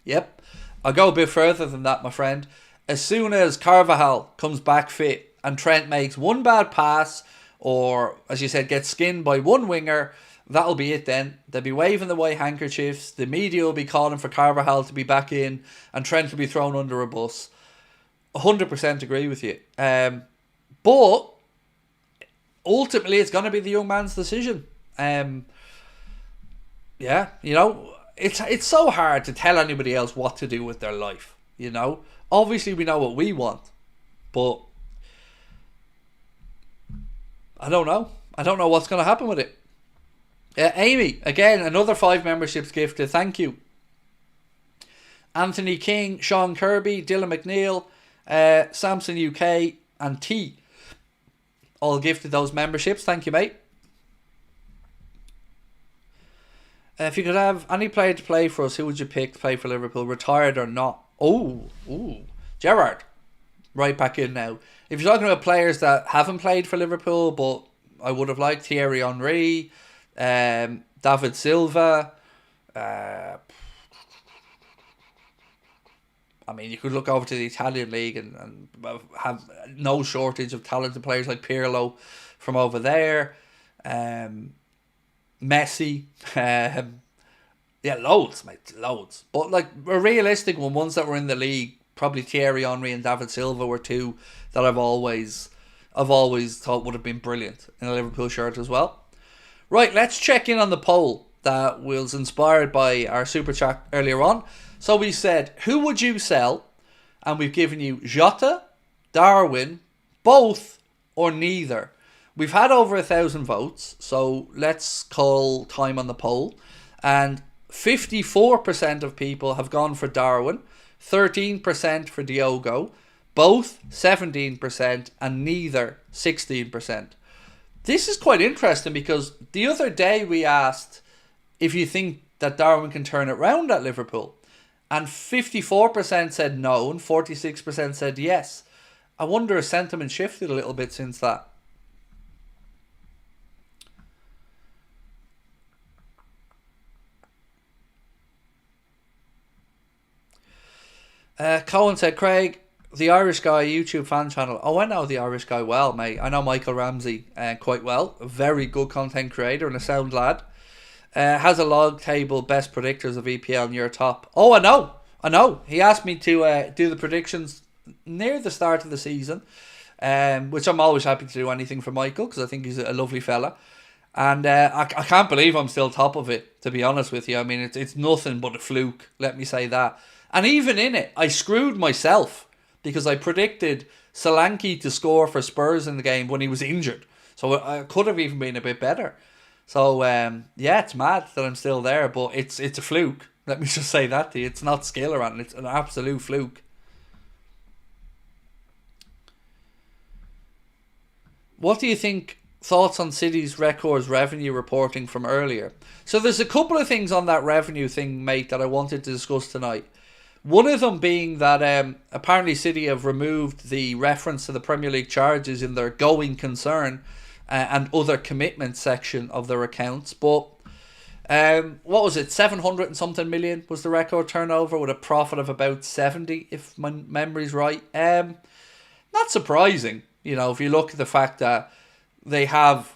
Yep. I'll go a bit further than that, my friend. As soon as Carvajal comes back fit and Trent makes one bad pass, or, as you said, gets skinned by one winger, that'll be it then. They'll be waving the white handkerchiefs. The media will be calling for Carvajal to be back in, and Trent will be thrown under a bus. 100% agree with you. But ultimately, it's going to be the young man's decision. Yeah, it's so hard to tell anybody else what to do with their life. Obviously we know what we want, but I don't know. I don't know what's going to happen with it. Amy, again, another 5 memberships gifted. Thank you. Anthony King, Sean Kirby, Dylan McNeil, Samson UK, and T all gifted those memberships. Thank you, mate. If you could have any player to play for us, who would you pick to play for Liverpool, retired or not? Oh, Gerrard, right back in now. If you're talking about players that haven't played for Liverpool, but I would have liked Thierry Henry, David Silva. You could look over to the Italian league and have no shortage of talented players like Pirlo from over there. Messi, loads, mate, loads. But like a realistic one, ones that were in the league, probably Thierry Henry and David Silva were two that I've always thought would have been brilliant in a Liverpool shirt as well. Right, let's check in on the poll that was inspired by our super chat earlier on. So we said, who would you sell? And we've given you Jota, Darwin, both, or neither. We've had over 1,000 votes, so let's call time on the poll. And 54% of people have gone for Darwin, 13% for Diogo, both 17%, and neither 16%. This is quite interesting because the other day we asked if you think that Darwin can turn it round at Liverpool, and 54% said no and 46% said yes. I wonder if sentiment shifted a little bit since that. Cohen said, Craig, the Irish Guy YouTube fan channel. Oh, I know the Irish Guy well, mate. I know Michael Ramsey quite well. A very good content creator and a sound lad. Has a log table, best predictors of EPL in your top. Oh, I know. He asked me to do the predictions near the start of the season. which I'm always happy to do anything for Michael because I think he's a lovely fella. And I can't believe I'm still top of it, to be honest with you. I mean, it's nothing but a fluke, let me say that. And even in it, I screwed myself because I predicted Solanke to score for Spurs in the game when he was injured. So I could have even been a bit better. So, yeah, it's mad that I'm still there, but it's a fluke. Let me just say that to you. It's not skill or anything. It's an absolute fluke. What do you think? Thoughts on City's records revenue reporting from earlier? So there's a couple of things on that revenue thing, mate, that I wanted to discuss tonight. One of them being that apparently City have removed the reference to the Premier League charges in their going concern and other commitment section of their accounts. But what was it? 700 and something million was the record turnover with a profit of about 70, if my memory's right. Not surprising, you know, if you look at the fact that they have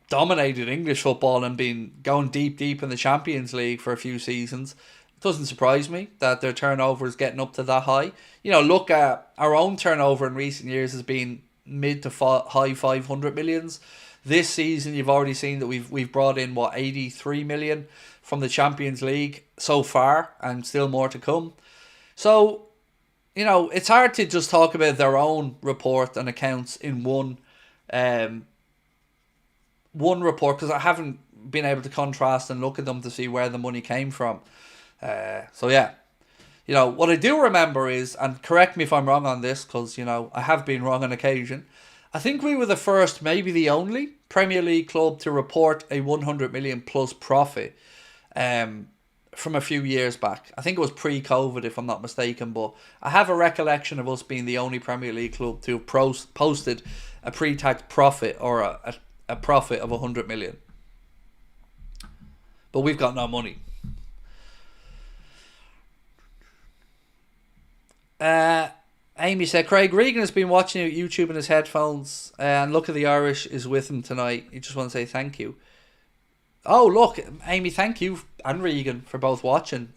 dominated English football and been going deep in the Champions League for a few seasons. It doesn't surprise me that their turnover is getting up to that high. You know, look at our own turnover in recent years has been mid to high 500 millions. This season, you've already seen that we've brought in 83 million from the Champions League so far, and still more to come. So, you know, it's hard to just talk about their own report and accounts in one report, because I haven't been able to contrast and look at them to see where the money came from. So yeah, you know, what I do remember is, and correct me if I'm wrong on this, because, you know, I have been wrong on occasion, I think we were the first, maybe the only Premier League club to report a 100 million plus profit from a few years back. I think it was pre-COVID, if I'm not mistaken, but I have a recollection of us being the only Premier League club to have posted a pre-tax profit or a profit of 100 million. But we've got no money. Amy said, Craig, Regan has been watching you at YouTube in his headphones, and look at the Irish is with him tonight. You just want to say thank you. Oh, look, Amy, thank you and Regan for both watching.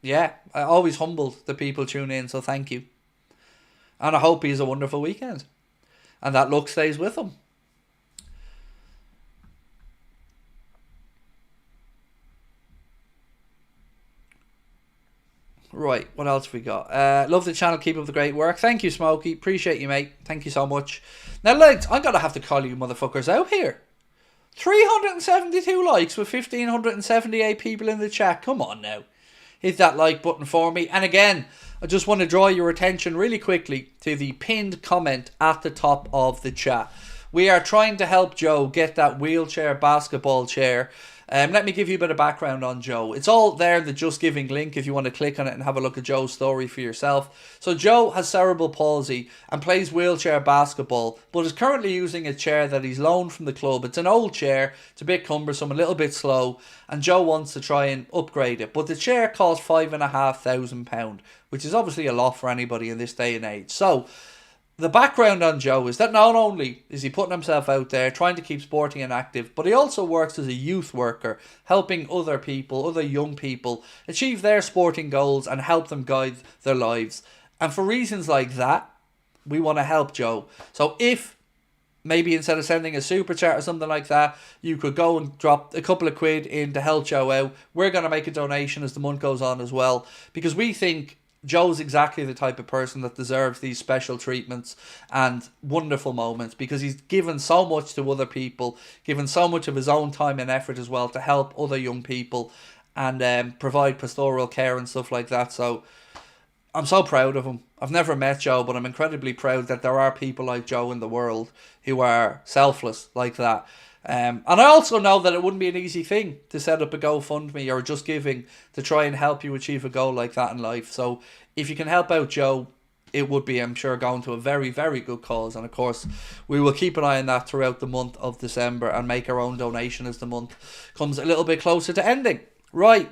Yeah, I always humble the people tune in, so thank you. And I hope he has a wonderful weekend. And that luck stays with him. Right, what else have we got? Love the channel, keep up the great work. Thank you, Smokey. Appreciate you, mate. Thank you so much. Now, lads, I'm going to have to call you motherfuckers out here. 372 likes with 1,578 people in the chat. Come on now. Hit that like button for me. And again, I just want to draw your attention really quickly to the pinned comment at the top of the chat. We are trying to help Joe get that wheelchair basketball chair. Let me give you a bit of background on Joe. It's all there in the Just Giving link if you want to click on it and have a look at Joe's story for yourself. So Joe has cerebral palsy and plays wheelchair basketball, but is currently using a chair that he's loaned from the club. It's an old chair, it's a bit cumbersome, a little bit slow, and Joe wants to try and upgrade it. But the chair costs £5,500, which is obviously a lot for anybody in this day and age. So the background on Joe is that not only is he putting himself out there trying to keep sporting and active, but he also works as a youth worker, helping other people, other young people, achieve their sporting goals and help them guide their lives. And for reasons like that, we want to help Joe. So if maybe instead of sending a super chat or something like that, you could go and drop a couple of quid in to help Joe out. We're going to make a donation as the month goes on as well, because we think Joe's exactly the type of person that deserves these special treatments and wonderful moments, because he's given so much to other people, given so much of his own time and effort as well to help other young people and provide pastoral care and stuff like that. So I'm so proud of him. I've never met Joe, but I'm incredibly proud that there are people like Joe in the world who are selfless like that. And I also know that it wouldn't be an easy thing to set up a GoFundMe or Just Giving to try and help you achieve a goal like that in life. So if you can help out Joe, it would be, I'm sure, going to a very, very good cause. And of course, we will keep an eye on that throughout the month of December and make our own donation as the month comes a little bit closer to ending. Right.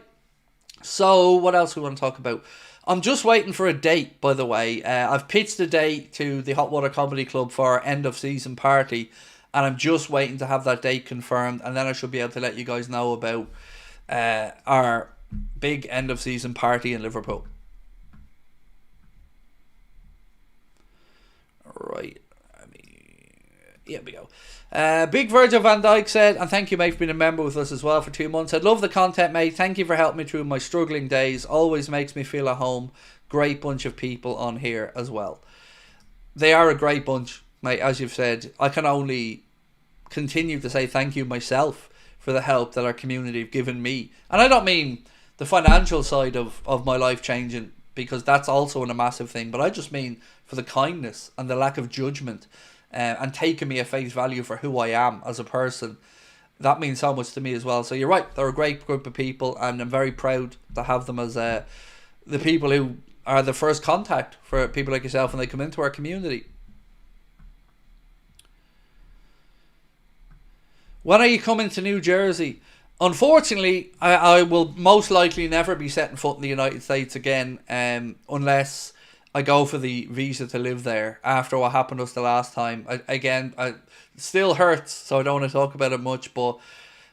So what else we want to talk about? I'm just waiting for a date, by the way. I've pitched a date to the Hot Water Comedy Club for our end of season party, and I'm just waiting to have that date confirmed, and then I should be able to let you guys know about our big end of season party in Liverpool. right. Here we go. Big Virgil van Dijk said, and thank you, mate, for being a member with us as well for 2 months. I love the content, mate. Thank you for helping me through my struggling days. Always makes me feel at home. Great bunch of people on here as well. They are a great bunch, mate, as you've said. I can only continue to say thank you myself for the help that our community have given me. And I don't mean the financial side of my life changing, because that's also a massive thing, but I just mean for the kindness and the lack of judgment and taking me at face value for who I am as a person. That means so much to me as well. So you're right, they're a great group of people, and I'm very proud to have them as the people who are the first contact for people like yourself when they come into our community. When are you coming to New Jersey? Unfortunately, I will most likely never be setting foot in the United States again, unless I go for the visa to live there after what happened to us the last time. It still hurts, so I don't want to talk about it much, but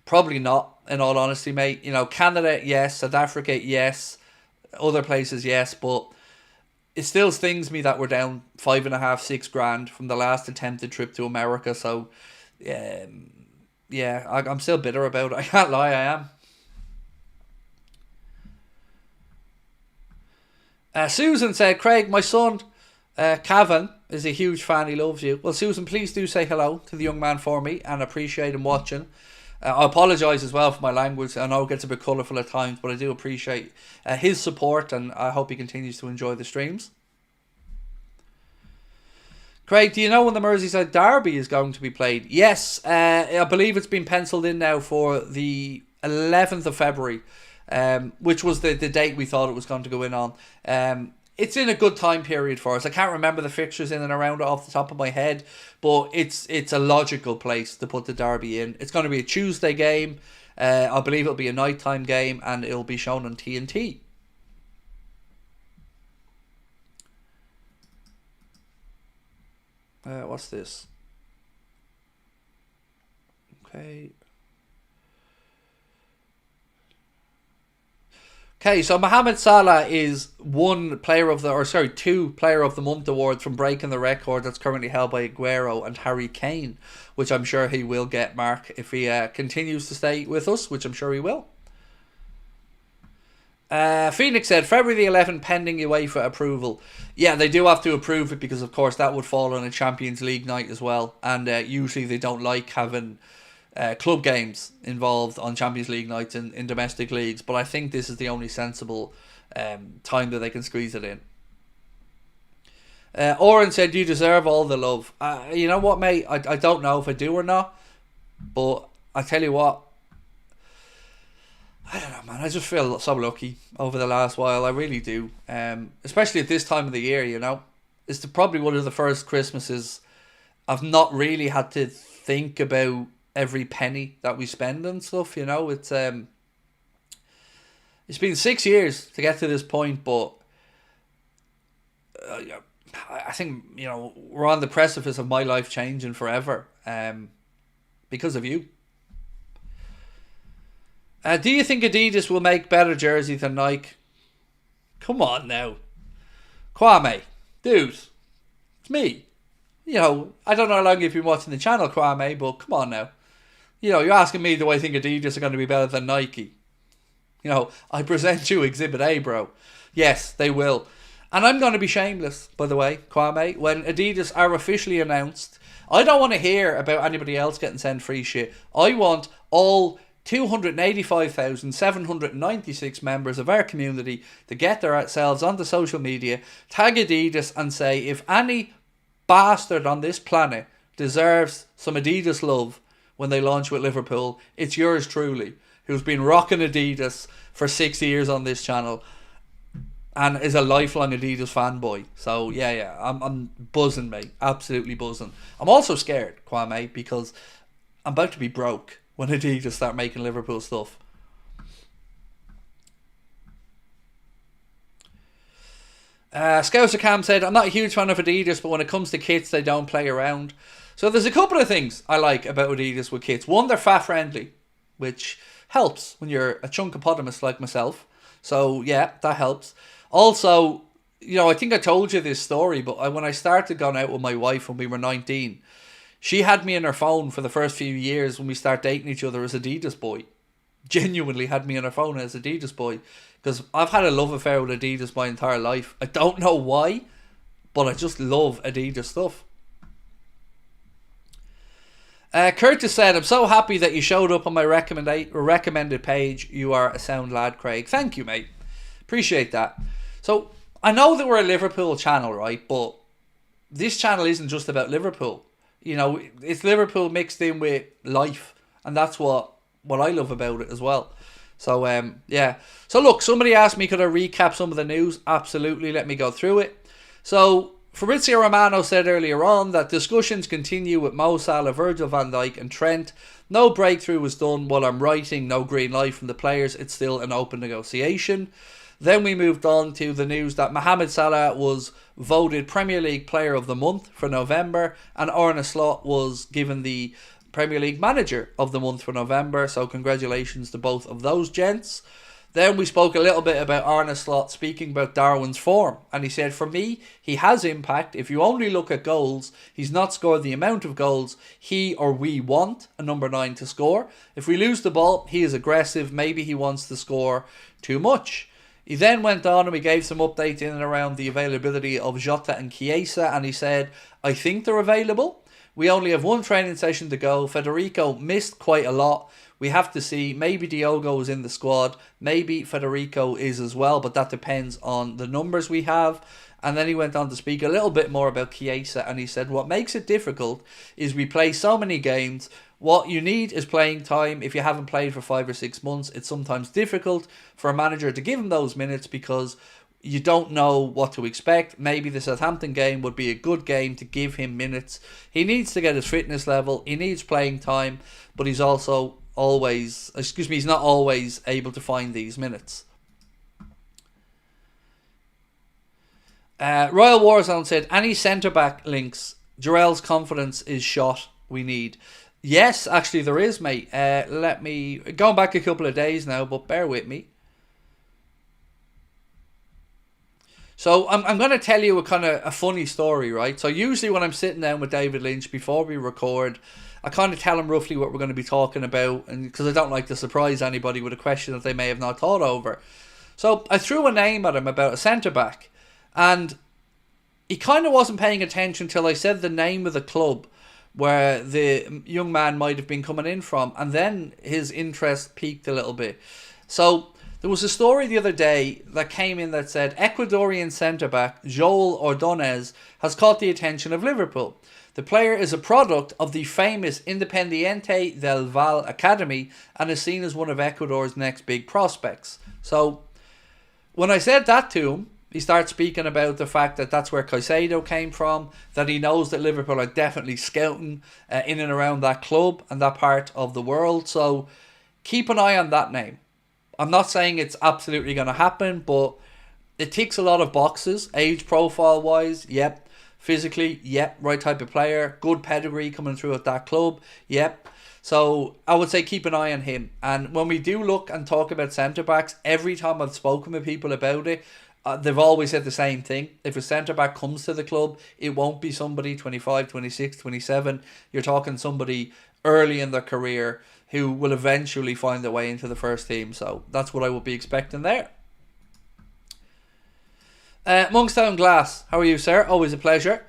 probably not, in all honesty, mate. You know, Canada, yes. South Africa, yes. Other places, yes. But it still stings me that we're down 5.5, 6 grand from the last attempted trip to America. So, yeah, I'm still bitter about it. I can't lie, I am. Susan said, Craig, my son, Cavan, is a huge fan. He loves you. Well, Susan, please do say hello to the young man for me and appreciate him watching. I apologise as well for my language. I know it gets a bit colourful at times, but I do appreciate his support, and I hope he continues to enjoy the streams. Craig, do you know when the Merseyside Derby is going to be played? Yes, I believe it's been penciled in now for the 11th of February. Which was the date we thought it was going to go in on. It's in a good time period for us. I can't remember the fixtures in and around it off the top of my head, but it's a logical place to put the derby in. It's going to be a Tuesday game. I believe it'll be a nighttime game, and it'll be shown on TNT. What's this? Okay. Okay, so Mohamed Salah is two Player of the Month awards from breaking the record that's currently held by Aguero and Harry Kane, which I'm sure he will get, Mark, if he continues to stay with us, which I'm sure he will. Phoenix said, February the 11th, pending UEFA approval. Yeah, they do have to approve it because, of course, that would fall on a Champions League night as well. And usually they don't like having club games involved on Champions League nights in domestic leagues, but I think this is the only sensible time that they can squeeze it in. Oren said, you deserve all the love. You know what, mate? I don't know if I do or not, but I tell you what, I don't know, man. I just feel so lucky over the last while. I really do. Especially at this time of the year, you know. It's probably one of the first Christmases I've not really had to think about every penny that we spend and stuff, you know. It's been 6 years to get to this point, but I think, you know, we're on the precipice of my life changing forever because of you. Do you think Adidas will make better jersey than Nike? Come on now. Kwame, dude, it's me. You know, I don't know how long you've been watching the channel, Kwame, but come on now. You know, you're asking me, do I think Adidas are going to be better than Nike? You know, I present you Exhibit A, bro. Yes, they will. And I'm going to be shameless, by the way, Kwame, when Adidas are officially announced. I don't want to hear about anybody else getting sent free shit. I want all 285,796 members of our community to get themselves onto social media, tag Adidas and say, if any bastard on this planet deserves some Adidas love when they launch with Liverpool, it's yours truly, who's been rocking Adidas for 6 years on this channel and is a lifelong Adidas fanboy. So yeah, I'm buzzing, mate, absolutely buzzing. I'm also scared, Kwame, because I'm about to be broke when Adidas start making Liverpool stuff. Scouser Cam said, I'm not a huge fan of Adidas, but when it comes to kits, they don't play around. So there's a couple of things I like about Adidas with kits. One, they're fat friendly, which helps when you're a chunkopotamus like myself. So yeah, that helps. Also, I think I told you this story, but when I started going out with my wife when we were 19, she had me in her phone for the first few years when we started dating each other as Adidas boy. Genuinely had me on her phone as Adidas boy, because I've had a love affair with Adidas my entire life. I don't know why, but I just love Adidas stuff. Curtis said, I'm so happy that you showed up on my recommended page. You are a sound lad, Craig. Thank you, mate. Appreciate that. So, I know that we're a Liverpool channel, right? But this channel isn't just about Liverpool. It's Liverpool mixed in with life. And that's what I love about it as well. So, yeah. So, look, somebody asked me, could I recap some of the news? Absolutely. Let me go through it. So, Fabrizio Romano said earlier on that discussions continue with Mo Salah, Virgil van Dijk and Trent. No breakthrough was done while I'm writing, no green light from the players. It's still an open negotiation. Then we moved on to the news that Mohamed Salah was voted Premier League Player of the Month for November, and Arne Slot was given the Premier League Manager of the Month for November. So congratulations to both of those gents. Then we spoke a little bit about Arne Slot speaking about Darwin's form. And he said, for me, he has impact. If you only look at goals, he's not scored the amount of goals he or we want a number 9 to score. If we lose the ball, he is aggressive. Maybe he wants to score too much. He then went on and we gave some updates in and around the availability of Jota and Chiesa. And he said, I think they're available. We only have one training session to go. Federico missed quite a lot. We have to see. Maybe Diogo is in the squad. Maybe Federico is as well. But that depends on the numbers we have. And then he went on to speak a little bit more about Chiesa. And he said, what makes it difficult is we play so many games. What you need is playing time. If you haven't played for 5 or 6 months, it's sometimes difficult for a manager to give him those minutes because you don't know what to expect. Maybe the Southampton game would be a good game to give him minutes. He needs to get his fitness level. He needs playing time. But he's also he's not always able to find these minutes. Royal Warzone said, any centre-back links? Jarrell's confidence is shot. We need. Yes, actually there is, mate. Going back a couple of days now, but bear with me. So I'm going to tell you a funny story, right? So usually when I'm sitting down with David Lynch before we record, I kind of tell him roughly what we're going to be talking about, and because I don't like to surprise anybody with a question that they may have not thought over. So I threw a name at him about a centre-back, and he kind of wasn't paying attention till I said the name of the club where the young man might have been coming in from, and then his interest peaked a little bit. So there was a story the other day that came in that said Ecuadorian centre-back Joel Ordonez has caught the attention of Liverpool. The player is a product of the famous Independiente del Valle Academy and is seen as one of Ecuador's next big prospects. So when I said that to him, he starts speaking about the fact that that's where Caicedo came from, that he knows that Liverpool are definitely scouting in and around that club and that part of the world. So keep an eye on that name. I'm not saying it's absolutely going to happen, but it ticks a lot of boxes. Age profile wise, yep. Physically, yep. Right type of player. Good pedigree coming through at that club, yep. So I would say keep an eye on him. And when we do look and talk about centre-backs, every time I've spoken with people about it, they've always said the same thing. If a centre-back comes to the club, it won't be somebody 25, 26, 27. You're talking somebody early in their career who will eventually find their way into the first team. So that's what I would be expecting there. Monkstown Glass, how are you, sir? Always a pleasure.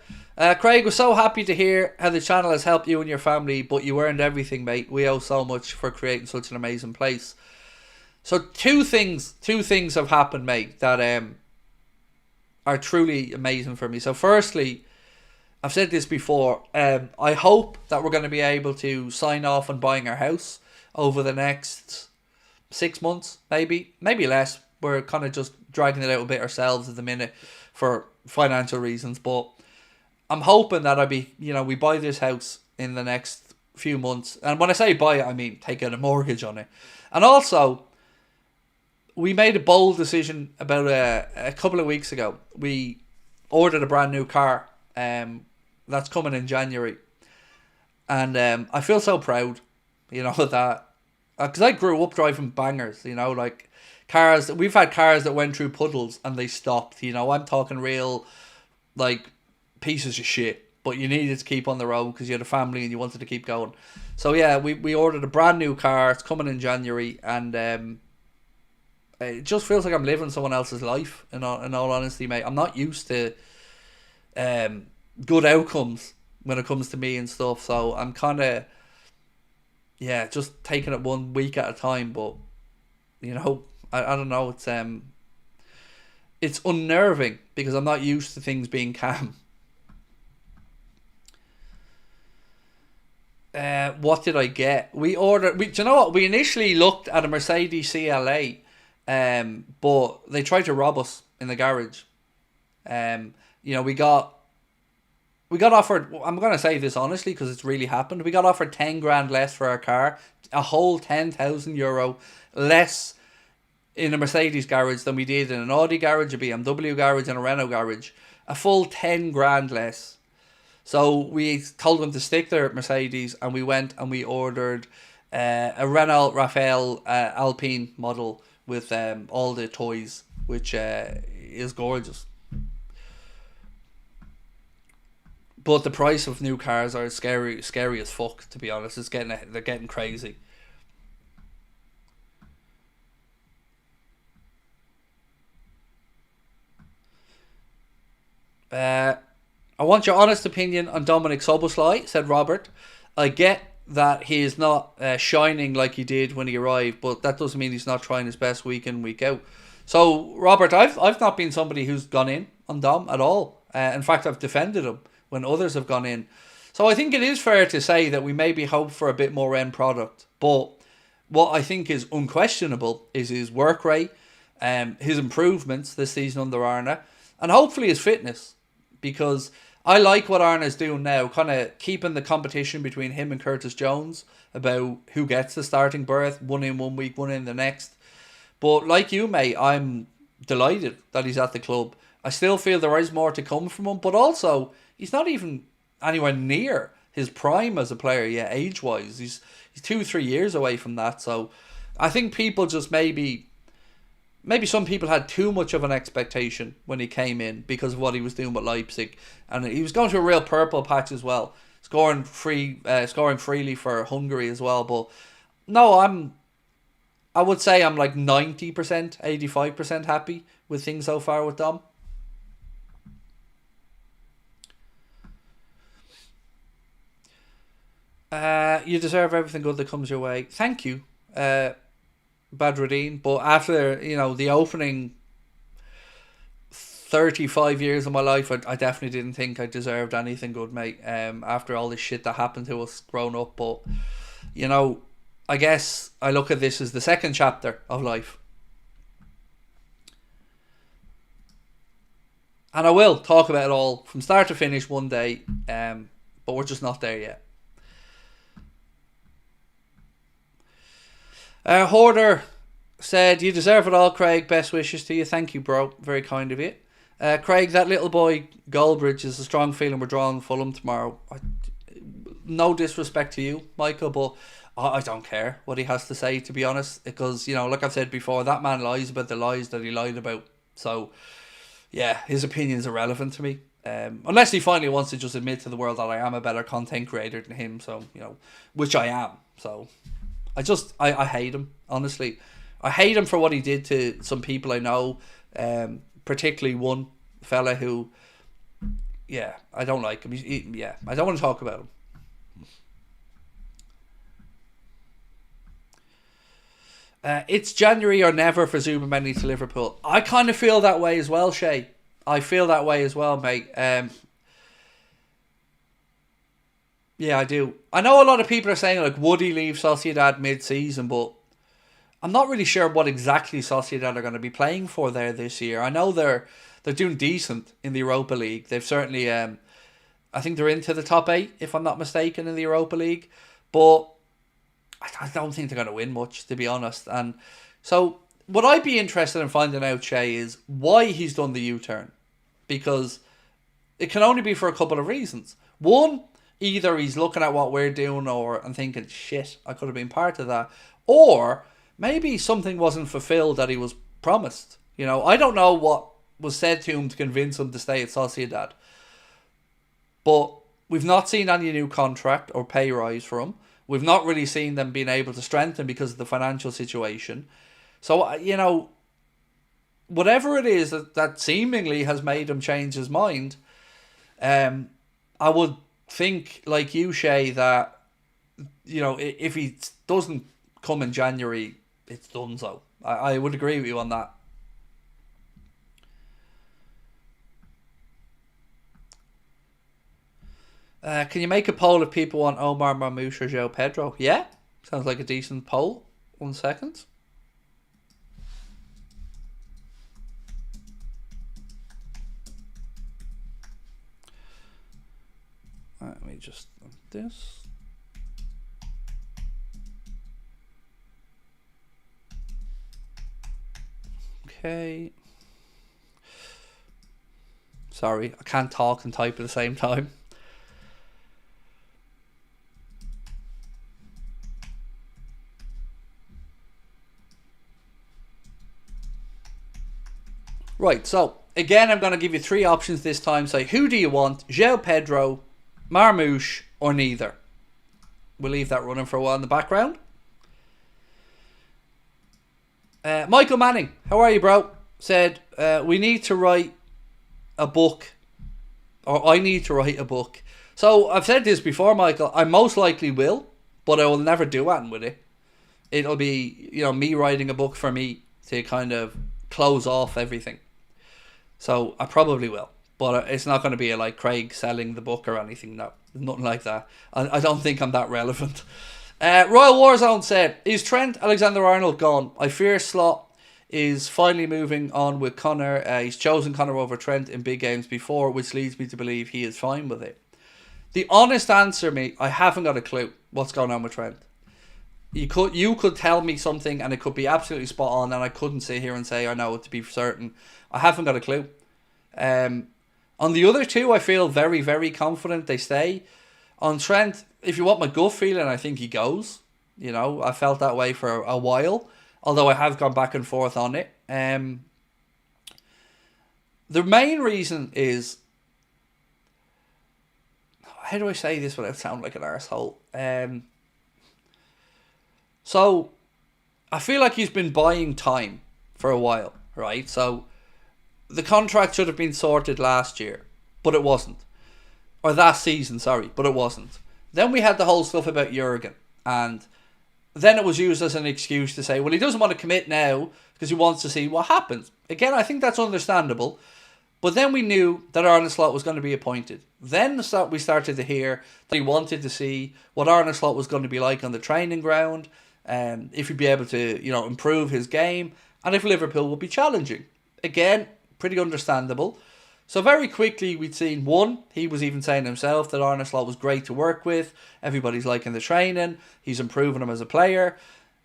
Craig, was so happy to hear how the channel has helped you and your family, but you earned everything, mate. We owe so much for creating such an amazing place. So two things have happened, mate, that are truly amazing for me. So firstly, I've said this before, I hope that we're going to be able to sign off on buying our house over the next 6 months, maybe less. We're kind of just dragging it out a bit ourselves at the minute for financial reasons, but I'm hoping that we buy this house in the next few months. And when I say buy it, I mean take out a mortgage on it. And also, we made a bold decision about a couple of weeks ago. We ordered a brand new car that's coming in January. And I feel so proud, that. Because I grew up driving bangers, like cars. We've had cars that went through puddles and they stopped. You know, I'm talking real, like, pieces of shit. But you needed to keep on the road because you had a family and you wanted to keep going. So yeah, we ordered a brand new car. It's coming in January, and it just feels like I'm living someone else's life. In all honesty, mate, I'm not used to good outcomes when it comes to me and stuff. So I'm kind of just taking it 1 week at a time. But you know, I don't know. It's unnerving because I'm not used to things being calm. What did I get? We ordered. Do you know what? We initially looked at a Mercedes CLA, but they tried to rob us in the garage. You know, we got offered. I'm gonna say this honestly because it's really happened. We got offered 10 grand less for our car, a whole €10,000 less in a Mercedes garage than we did in an Audi garage, a BMW garage, and a Renault garage. A full 10 grand less. So we told them to stick their Mercedes, and we went and we ordered a Renault Raphael Alpine model with all the toys, which is gorgeous. But the price of new cars are scary as fuck. To be honest, they're getting crazy. I want your honest opinion on Dominic Szoboszlai, said Robert. I get that he is not shining like he did when he arrived, but that doesn't mean he's not trying his best week in, week out. So, Robert, I've not been somebody who's gone in on Dom at all. In fact, I've defended him when others have gone in. So I think it is fair to say that we maybe hope for a bit more end product. But what I think is unquestionable is his work rate, his improvements this season under Arne, and hopefully his fitness. Because I like what Arne's doing now, kind of keeping the competition between him and Curtis Jones about who gets the starting berth, one in 1 week, one in the next. But like you, mate, I'm delighted that he's at the club. I still feel there is more to come from him, but also he's not even anywhere near his prime as a player yet, age-wise. He's 2-3 years away from that. So I think people just maybe some people had too much of an expectation when he came in because of what he was doing with Leipzig, and he was going through a real purple patch as well, scoring freely for Hungary as well. But no, I would say I'm like 90%, 85% happy with things so far with Dom. You deserve everything good that comes your way. Thank you, Badruddin. But after, the opening 35 years of my life, I definitely didn't think I deserved anything good, mate. After all this shit that happened to us growing up. But, I guess I look at this as the second chapter of life. And I will talk about it all from start to finish one day. But we're just not there yet. Hoarder said, "You deserve it all, Craig. Best wishes to you." Thank you, bro. Very kind of you. Craig, that little boy Goldbridge is a strong feeling we're drawing Fulham tomorrow. No disrespect to you, Michael, but I don't care what he has to say, to be honest. Because, like I've said before, that man lies about the lies that he lied about. So, yeah, his opinion's irrelevant to me. Unless he finally wants to just admit to the world that I am a better content creator than him. So, which I am. So, I hate him, honestly. I hate him for what he did to some people I know, particularly one fella who, I don't like him. I don't want to talk about him. It's January or never for Zubimendi to Liverpool. I kind of feel that way as well, Shay. I feel that way as well, mate. Yeah, I do. I know a lot of people are saying, like, would he leave Sociedad mid-season, but I'm not really sure what exactly Sociedad are going to be playing for there this year. I know they're doing decent in the Europa League. They've certainly, I think they're into the top 8, if I'm not mistaken, in the Europa League. But I don't think they're going to win much, to be honest. And so what I'd be interested in finding out, Shay, is why he's done the U-turn. Because it can only be for a couple of reasons. One, either he's looking at what we're doing and thinking, shit, I could have been part of that. Or maybe something wasn't fulfilled that he was promised. You know, I don't know what was said to him to convince him to stay at Sociedad. But we've not seen any new contract or pay rise for him. We've not really seen them being able to strengthen because of the financial situation. So, you know, whatever it is that seemingly has made him change his mind, I would think, like you, Shay, that, you know, if he doesn't come in January, it's done so. I would agree with you on that. Can you make a poll if people want Omar Marmoush or João Pedro? Yeah, sounds like a decent poll. 1 second. Let me just this. Okay. Sorry, I can't talk and type at the same time. Right, so again, I'm going to give you 3 options this time. Say, who do you want? João Pedro, Marmoush, or neither? We'll leave that running for a while in the background. Michael Manning, how are you, bro? Said, we need to write a book, or I need to write a book. So I've said this before, Michael. I most likely will, but I will never do anything with it. It'll be, you know, me writing a book for me to kind of close off everything. So I probably will, but it's not going to be like Craig selling the book or anything. No, nothing like that. I don't think I'm that relevant. Royal Warzone said, is Trent Alexander-Arnold gone? I fear Slot is finally moving on with Connor. He's chosen Connor over Trent in big games before, which leads me to believe he is fine with it. The honest answer, mate, I haven't got a clue what's going on with Trent. You could tell me something and it could be absolutely spot on, and I couldn't sit here and say I know it to be certain. I haven't got a clue. On the other two, I feel very, very confident they stay. On Trent, if you want my gut feeling, I think he goes. You know, I felt that way for a while, although I have gone back and forth on it. The main reason is, how do I say this without sounding like an arsehole? So, I feel like he's been buying time for a while, right? So, the contract should have been sorted last year, but it wasn't. Or that season, sorry, but it wasn't. Then we had the whole stuff about Jurgen, and then it was used as an excuse to say, well, he doesn't want to commit now because he wants to see what happens. Again, I think that's understandable, but then we knew that Arne Slot was going to be appointed. Then we started to hear that he wanted to see what Arne Slot was going to be like on the training ground, if he'd be able to, you know, improve his game, and if Liverpool would be challenging. Again, pretty understandable. So very quickly we'd seen, one, he was even saying himself that Arne Slot was great to work with, everybody's liking the training, he's improving him as a player.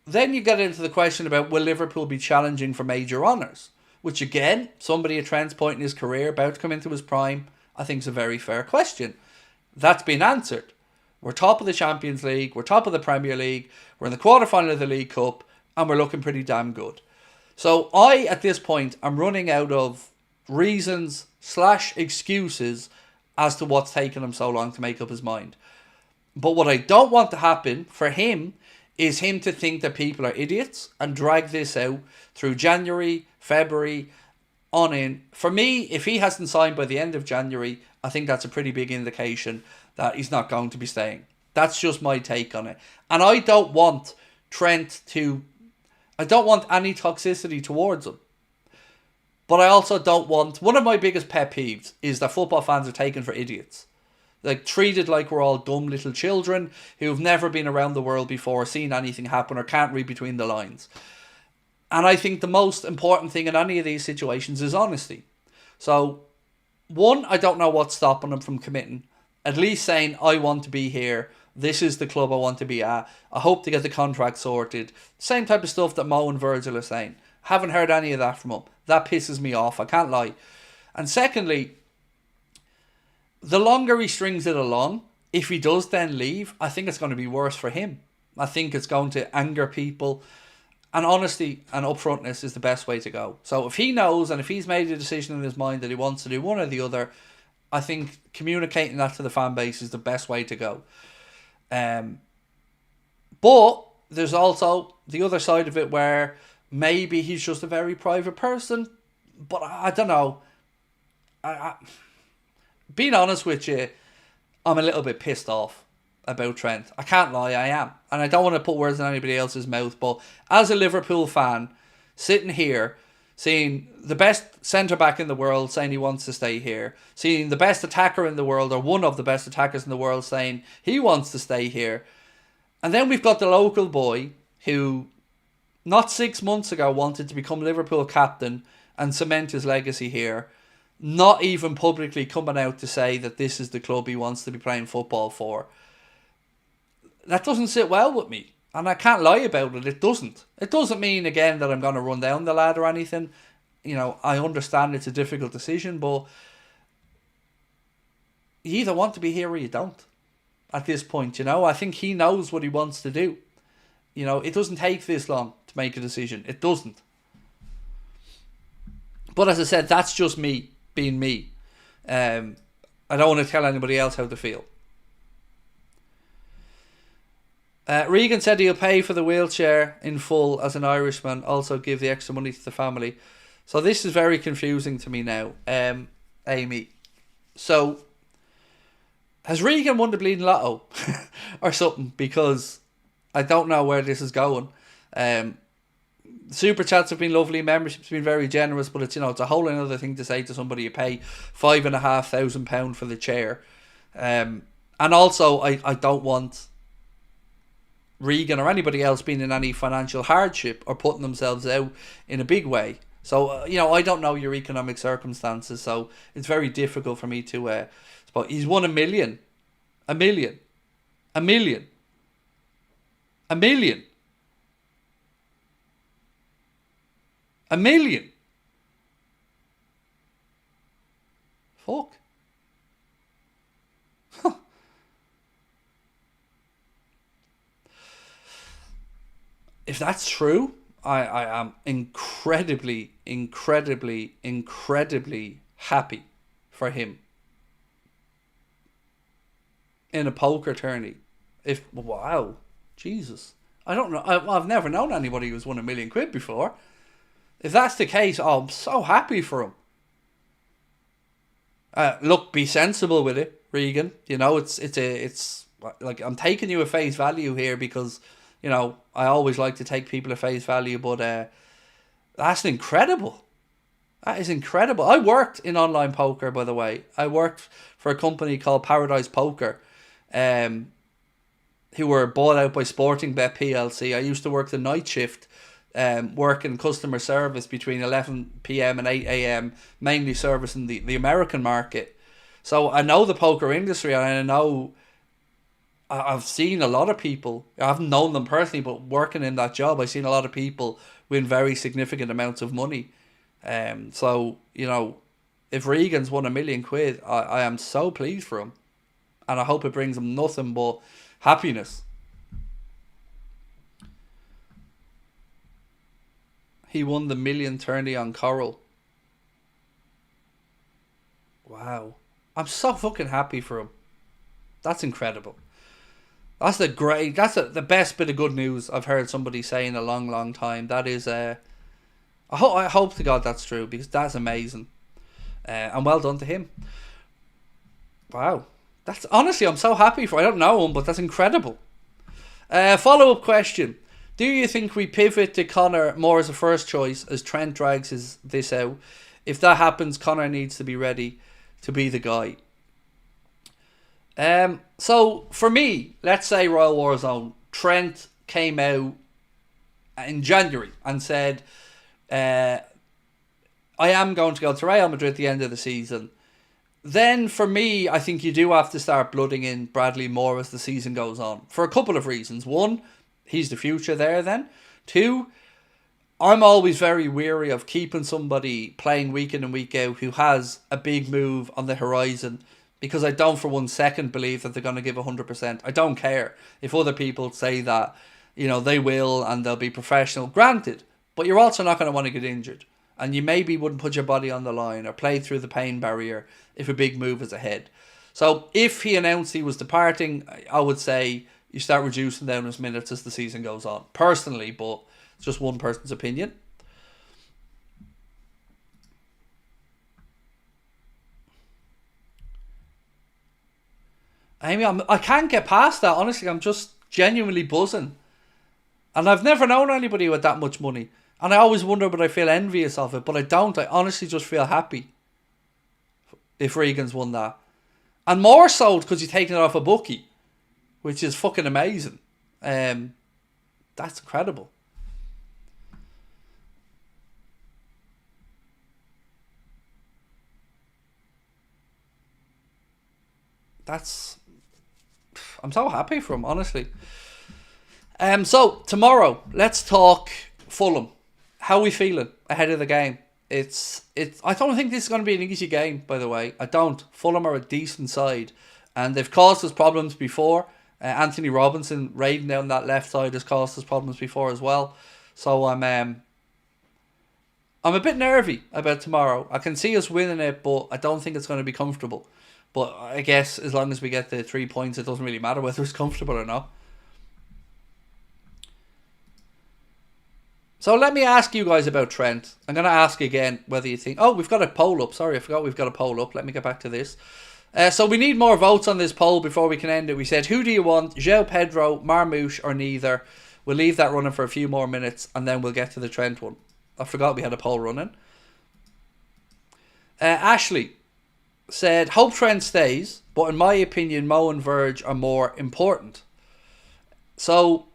Then you get into the question about, will Liverpool be challenging for major honours? Which again, somebody at Trent's point in his career, about to come into his prime, I think is a very fair question. That's been answered. We're top of the Champions League, we're top of the Premier League, we're in the quarterfinal of the League Cup, and we're looking pretty damn good. So I, at this point, am running out of reasons / excuses as to what's taken him so long to make up his mind. But what I don't want to happen for him is him to think that people are idiots and drag this out through January, February, on in. For me, if he hasn't signed by the end of January, I think that's a pretty big indication that he's not going to be staying. That's just my take on it. And I don't want Trent to... I don't want any toxicity towards him. But I also don't want... One of my biggest pet peeves is that football fans are taken for idiots. Like, treated like we're all dumb little children who've never been around the world before, seen anything happen, or can't read between the lines. And I think the most important thing in any of these situations is honesty. So, one, I don't know what's stopping him from committing. At least saying, I want to be here. This is the club I want to be at. I hope to get the contract sorted. Same type of stuff that Mo and Virgil are saying. Haven't heard any of that from him. That pisses me off. I can't lie. And secondly, the longer he strings it along, if he does then leave, I think it's going to be worse for him. I think it's going to anger people. And honesty and upfrontness is the best way to go. So if he knows and if he's made a decision in his mind that he wants to do one or the other, I think communicating that to the fan base is the best way to go. But there's also the other side of it where maybe he's just a very private person. But I don't know. Being honest with you, I'm a little bit pissed off about Trent. I can't lie, I am. And I don't want to put words in anybody else's mouth, but as a Liverpool fan, sitting here, seeing the best centre-back in the world saying he wants to stay here, seeing the best attacker in the world, or one of the best attackers in the world, saying he wants to stay here, and then we've got the local boy who, not 6 months ago, wanted to become Liverpool captain and cement his legacy here, not even publicly coming out to say that this is the club he wants to be playing football for. That doesn't sit well with me. And I can't lie about it. It doesn't. It doesn't mean, again, that I'm going to run down the lad or anything. You know, I understand it's a difficult decision, but you either want to be here or you don't. At this point, you know, I think he knows what he wants to do. You know, it doesn't take this long to make a decision. It doesn't. But as I said, that's just me being me. I don't want to tell anybody else how to feel. Regan said he'll pay for the wheelchair in full as an Irishman, also give the extra money to the family. So this is very confusing to me now, Amy. So, has Regan won the bleeding lotto or something? Because I don't know where this is going. Super chats have been lovely, membership's been very generous, but it's, you know, it's a whole another thing to say to somebody you pay £5,500 for the chair. And also, I don't want Regan or anybody else being in any financial hardship or putting themselves out in a big way. So, you know, I don't know your economic circumstances, so it's very difficult for me to... but he's won $1 million. $1 million. $1 million. $1 million. $1 million. Fuck. If that's true, I am incredibly happy for him. In a poker tourney. Wow. Jesus. I don't know. I've never known anybody who's won £1 million before. If that's the case, I'm so happy for him. Look, be sensible with it, Regan. You know, it's like, I'm taking you at face value here because, you know, I always like to take people at face value, but that's incredible. That is incredible. I worked in online poker, by the way. I worked for a company called Paradise Poker, who were bought out by Sporting Bet PLC. I used to work the night shift, working customer service between 11 p.m. and 8 a.m., mainly servicing the American market. So I know the poker industry, and I know... I've seen a lot of people, I haven't known them personally, but working in that job, I've seen a lot of people win very significant amounts of money. So, you know, if Regan's won £1 million, I am so pleased for him. And I hope it brings him nothing but happiness. He won the $1 million tourney on Coral. Wow. I'm so fucking happy for him. That's incredible. That's the best bit of good news I've heard somebody say in a long, long time. That is, I hope to God that's true, because that's amazing. And well done to him. Wow. That's, honestly, I'm so happy for, I don't know him, but that's incredible. Follow-up question. Do you think we pivot to Connor more as a first choice as Trent drags this out? If that happens, Connor needs to be ready to be the guy. So for me, let's say Royal Warzone, Trent came out in January and said, I am going to go to Real Madrid at the end of the season. Then for me, I think you do have to start blooding in Bradley more as the season goes on, for a couple of reasons. One, he's the future there then. Two, I'm always very weary of keeping somebody playing week in and week out who has a big move on the horizon, because I don't for 1 second believe that they're going to give 100%. I don't care if other people say that They will, and they'll be professional, granted. But you're also not going to want to get injured. And you maybe wouldn't put your body on the line or play through the pain barrier if a big move is ahead. So if he announced he was departing, I would say you start reducing down his minutes as the season goes on. Personally, but it's just one person's opinion. Amy, I can't get past that. Honestly, I'm just genuinely buzzing. And I've never known anybody with that much money. And I always wonder, would I feel envious of it? But I don't. I honestly just feel happy if Regan's won that. And more so because he's taken it off a bookie, which is fucking amazing. That's incredible. I'm so happy for him, honestly. So tomorrow, let's talk Fulham. How are we feeling ahead of the game? I don't think this is going to be an easy game, by the way. I don't. Fulham are a decent side, and they've caused us problems before. Anthony Robinson raiding down that left side has caused us problems before as well. So I'm a bit nervy about tomorrow. I can see us winning it, but I don't think it's going to be comfortable. But I guess as long as we get the 3 points, it doesn't really matter whether it's comfortable or not. So let me ask you guys about Trent. I'm going to ask again whether you think... Oh, we've got a poll up. Sorry, I forgot we've got a poll up. Let me get back to this. So we need more votes on this poll before we can end it. We said, who do you want? João Pedro, Marmoush, or neither? We'll leave that running for a few more minutes and then we'll get to the Trent one. I forgot we had a poll running. Ashley said, hope Trent stays, but in my opinion, Mo and Verge are more important. So,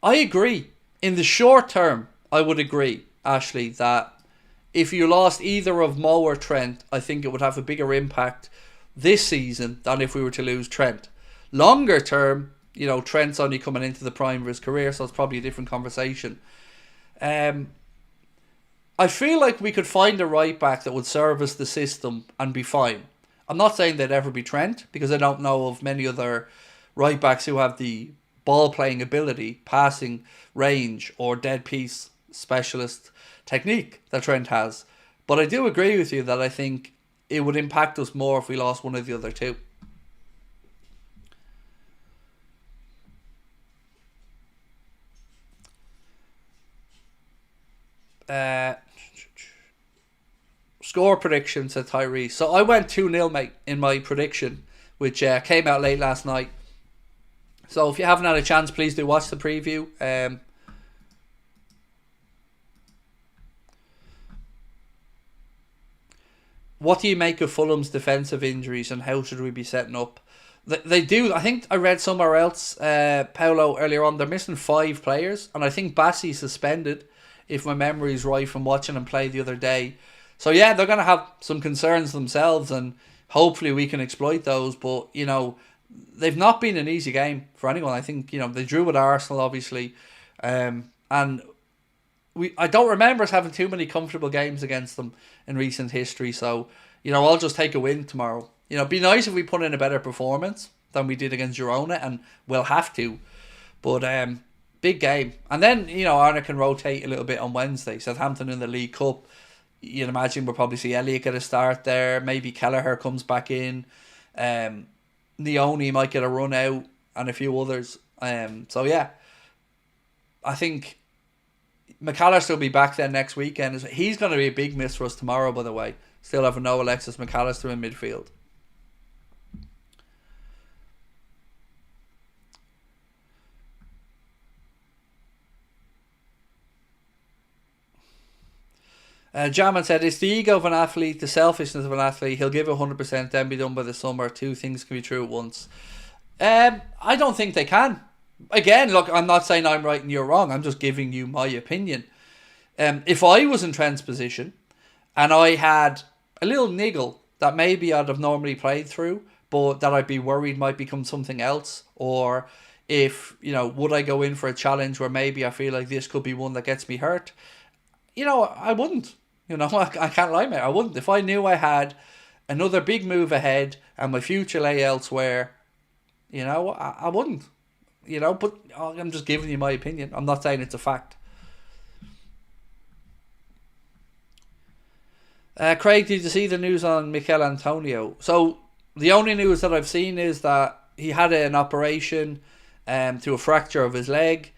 I agree. In the short term, I would agree, Ashley, that if you lost either of Mo or Trent, I think it would have a bigger impact this season than if we were to lose Trent. Longer term, Trent's only coming into the prime of his career, so it's probably a different conversation. I feel like we could find a right back that would service the system and be fine. I'm not saying they'd ever be Trent, because I don't know of many other right backs who have the ball playing ability, passing range, or dead piece specialist technique that Trent has. But I do agree with you that I think it would impact us more if we lost one of the other two. Score prediction, said Tyree. So I went 2-0, mate, in my prediction, which came out late last night. So if you haven't had a chance, please do watch the preview. What do you make of Fulham's defensive injuries and how should we be setting up? They do. I think I read somewhere else, Paolo, earlier on, they're missing 5 players. And I think Bassey's suspended, if my memory is right from watching him play the other day. So yeah, they're going to have some concerns themselves and hopefully we can exploit those. But, they've not been an easy game for anyone. I think, they drew with Arsenal, obviously. And I don't remember us having too many comfortable games against them in recent history. So, I'll just take a win tomorrow. It'd be nice if we put in a better performance than we did against Girona, and we'll have to. But big game. And then, Arne can rotate a little bit on Wednesday. Southampton in the League Cup. You'd imagine we'll probably see Elliott get a start there. Maybe Kelleher comes back in. Neone might get a run out, and a few others. So yeah, I think McAllister will be back then next weekend. He's going to be a big miss for us tomorrow, by the way. Still having no Alexis McAllister in midfield. Jamin said, it's the ego of an athlete, the selfishness of an athlete. He'll give 100%, then be done by the summer. Two things can be true at once. I don't think they can. Again, look, I'm not saying I'm right and you're wrong. I'm just giving you my opinion. If I was in Trent's position and I had a little niggle that maybe I'd have normally played through, but that I'd be worried might become something else, or if, would I go in for a challenge where maybe I feel like this could be one that gets me hurt? I wouldn't. I can't lie, mate. I wouldn't. If I knew I had another big move ahead and my future lay elsewhere, I wouldn't. But I'm just giving you my opinion. I'm not saying it's a fact. Craig, did you see the news on Mikel Antonio? So the only news that I've seen is that he had an operation to a fracture of his leg.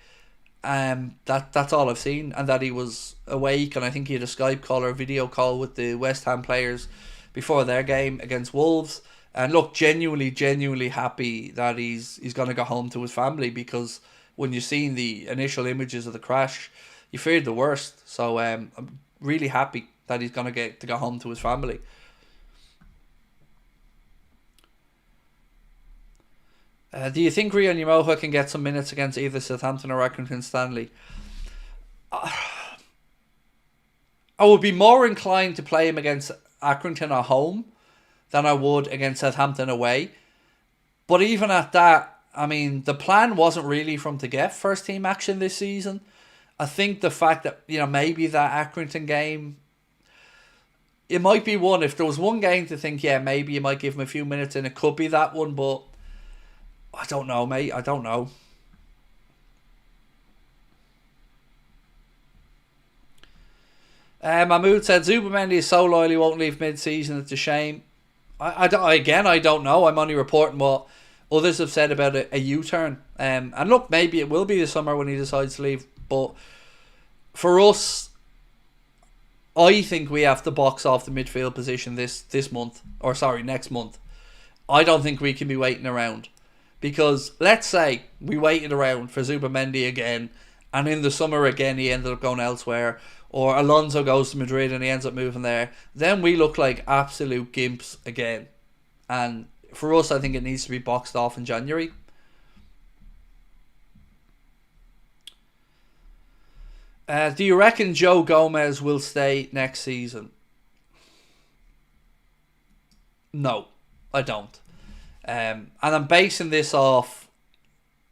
That's all I've seen, and that he was awake, and I think he had a Skype call or a video call with the West Ham players before their game against Wolves. And look, genuinely happy that he's going to go home to his family, because when you've seen the initial images of the crash, you feared the worst. So I'm really happy that he's going to get to go home to his family. Do you think Rio Moukoko can get some minutes against either Southampton or Accrington Stanley? I would be more inclined to play him against Accrington at home than I would against Southampton away. But even at that, I mean, the plan wasn't really for him to get first team action this season. I think the fact that, maybe that Accrington game, it might be one. If there was one game to think, maybe you might give him a few minutes, and it could be that one, but I don't know, mate. I don't know. Mahmood said Zubimendi is so loyal he won't leave mid-season. It's a shame. I don't know. I'm only reporting what others have said about a U-turn. And look, maybe it will be the summer when he decides to leave. But for us, I think we have to box off the midfield position next month. I don't think we can be waiting around. Because let's say we waited around for Zubimendi again, and in the summer again he ended up going elsewhere, or Alonso goes to Madrid and he ends up moving there, then we look like absolute gimps again. And for us, I think it needs to be boxed off in January. Do you reckon Joe Gomez will stay next season? No, I don't. And I'm basing this off,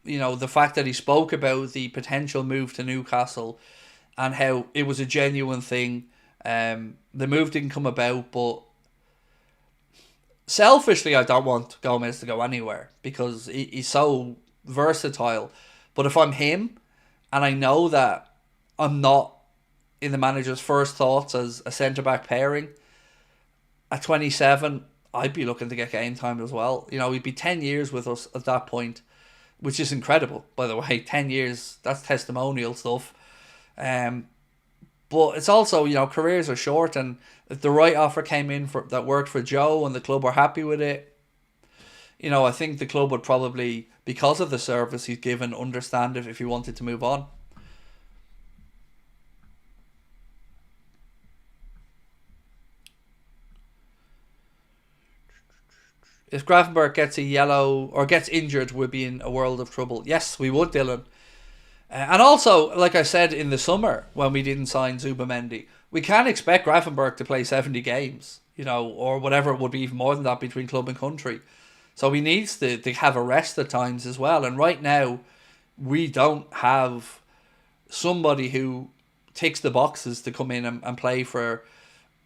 the fact that he spoke about the potential move to Newcastle and how it was a genuine thing. The move didn't come about, but selfishly, I don't want Gomez to go anywhere because he's so versatile. But if I'm him, and I know that I'm not in the manager's first thoughts as a centre-back pairing, at 27... I'd be looking to get game time as well. He'd be 10 years with us at that point, which is incredible, by the way. 10 years, that's testimonial stuff. But it's also, careers are short, and if the right offer came in that worked for Joe and the club were happy with it, I think the club would probably, because of the service he's given, understand if he wanted to move on. If Gravenberch gets a yellow or gets injured, we'd be in a world of trouble. Yes, we would, Dylan. And also, like I said in the summer when we didn't sign Zubimendi, we can't expect Gravenberch to play 70 games, or whatever it would be, even more than that between club and country. So he needs to have a rest at times as well. And right now, we don't have somebody who ticks the boxes to come in and play for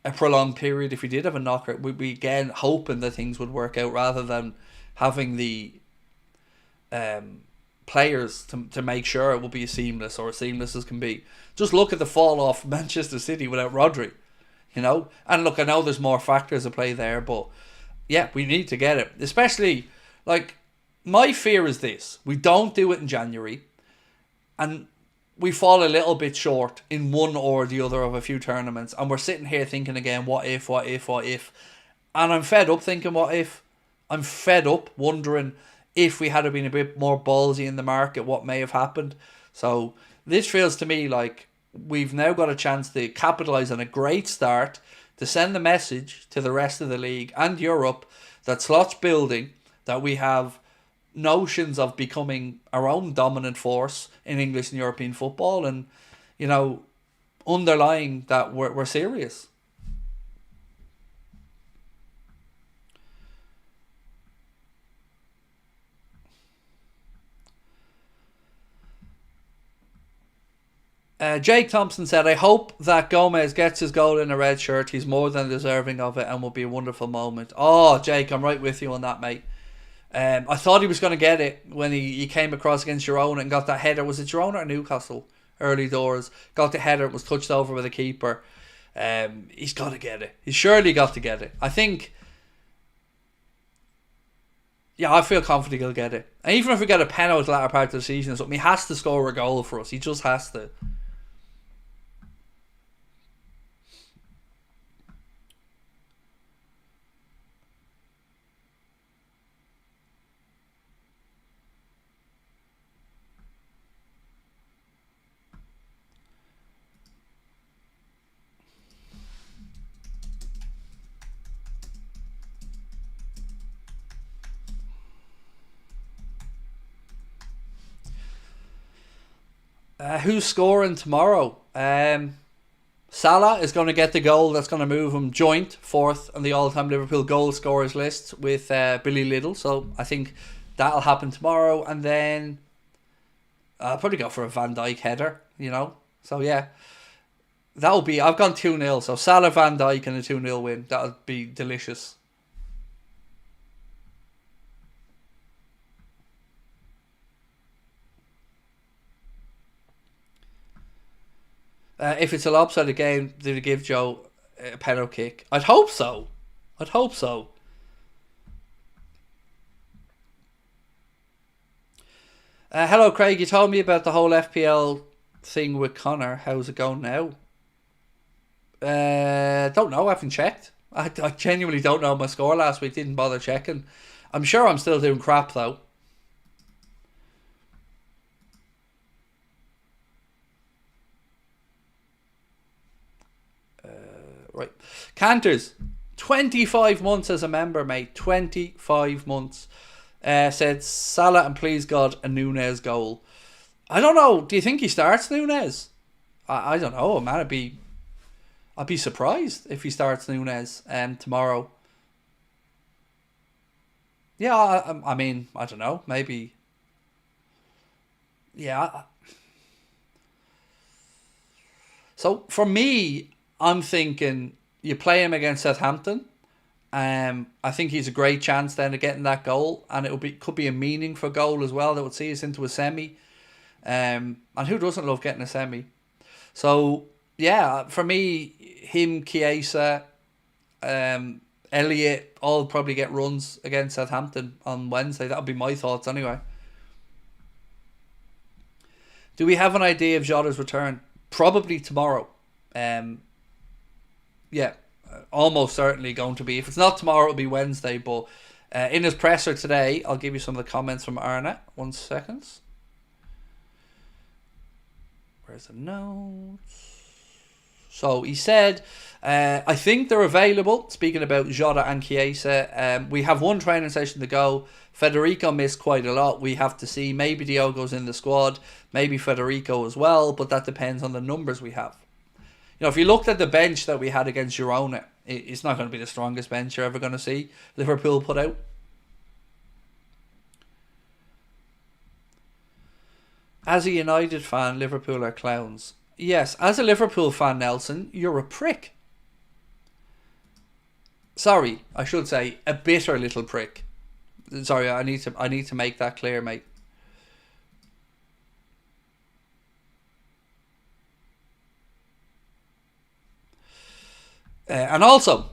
a prolonged period. If we did have a knocker, we'd be again hoping that things would work out rather than having the players to make sure it will be as seamless as can be. Just look at the fall off Manchester City without Rodri, and look, I know there's more factors at play there, but yeah, we need to get it. Especially, my fear is this: we don't do it in January, and we fall a little bit short in one or the other of a few tournaments, and we're sitting here thinking again, what if? And I'm fed up thinking what if. I'm fed up wondering if we had been a bit more ballsy in the market, what may have happened. So this feels to me like we've now got a chance to capitalise on a great start, to send the message to the rest of the league and Europe that Slot's building, that we have notions of becoming our own dominant force in English and European football, and underlying that we're serious. Jake Thompson said, I hope that Gomez gets his goal in a red shirt. He's more than deserving of it and will be a wonderful moment. Oh, Jake, I'm right with you on that, mate. I thought he was going to get it when he came across against Girona and got that header. Was it Girona or Newcastle? Early doors. Got the header, was touched over with the keeper. He's got to get it. He's surely got to get it. I think... Yeah, I feel confident he'll get it. And even if we get a penalty the latter part of the season or something, he has to score a goal for us. He just has to. Who's scoring tomorrow? Salah is going to get the goal that's going to move him joint fourth on the all-time Liverpool goal scorers list with Billy Liddell. So I think that'll happen tomorrow. And then I'll probably go for a Van Dijk header, you know. So yeah, that'll be... I've gone 2-0. So Salah, Van Dijk and a 2-0 win. That'll be delicious. If it's a lopsided game, do they give Joe a penalty kick? I'd hope so. I'd hope so. Hello, Craig. You told me about the whole FPL thing with Connor. How's it going now? Don't know. I haven't checked. I genuinely don't know my score last week. Didn't bother checking. I'm sure I'm still doing crap, though. Right. Canters, 25 months as a member, mate. 25 months. Said Salah and please God a Nunez goal. I don't know. Do you think he starts Nunez? I don't know, man. I'd be surprised if he starts Nunez tomorrow. Yeah, I mean, I don't know. Maybe. Yeah. So for me, I'm thinking you play him against Southampton. I think he's a great chance then of getting that goal, and could be a meaningful goal as well that would see us into a semi. And who doesn't love getting a semi? So yeah, for me, him, Chiesa, Elliott, all probably get runs against Southampton on Wednesday. That would be my thoughts anyway. Do we have an idea of Jota's return? Probably tomorrow. Yeah, almost certainly going to be. If it's not tomorrow, it'll be Wednesday. But in his presser today, I'll give you some of the comments from Arne. 1 second. Where's the notes? So he said, I think they're available. Speaking about Jota and Chiesa, we have one training session to go. Federico missed quite a lot. We have to see. Maybe Diogo's in the squad. Maybe Federico as well. But that depends on the numbers we have. You know, if you looked at the bench that we had against Girona, it's not going to be the strongest bench you're ever going to see Liverpool put out. As a United fan, Liverpool are clowns. Yes, as a Liverpool fan, Nelson, you're a prick. Sorry, I should say a bitter little prick. Sorry, I need to make that clear, mate. And also,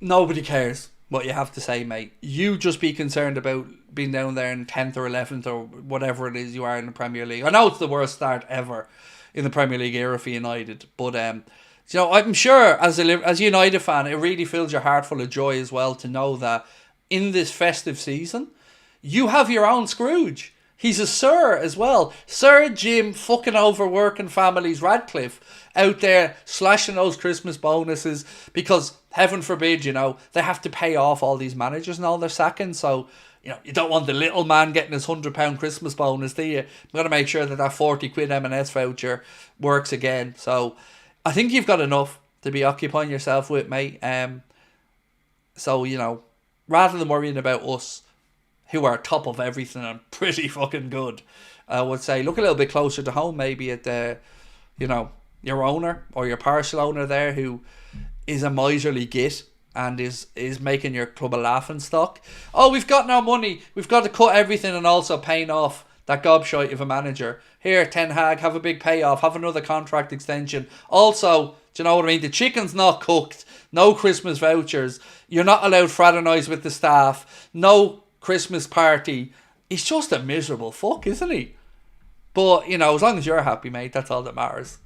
nobody cares what you have to say, mate. You just be concerned about being down there in 10th or 11th or whatever it is you are in the Premier League. I know it's the worst start ever in the Premier League era for United, but you know, I'm sure as a United fan, it really fills your heart full of joy as well to know that in this festive season, you have your own Scrooge. He's a Sir as well. Sir Jim fucking over working families Radcliffe out there slashing those Christmas bonuses because, heaven forbid, you know, they have to pay off all these managers and all their sacking. So, you know, you don't want the little man getting his £100 Christmas bonus, do you? You've got to make sure that that 40 quid M&S voucher works again. So, I think you've got enough to be occupying yourself with, mate. So, you know, rather than worrying about us, who are top of everything and pretty fucking good, I would say look a little bit closer to home, maybe at the, you know, your owner or your partial owner there who is a miserly git and is making your club a laughing stock. Oh, we've got no money. We've got to cut everything and also paying off that gobshite of a manager. Here, Ten Hag, have a big payoff. Have another contract extension. Also, do you know what I mean? The chicken's not cooked. No Christmas vouchers. You're not allowed fraternise with the staff. No Christmas party. He's just a miserable fuck, isn't he? But, you know, as long as you're happy, mate, that's all that matters.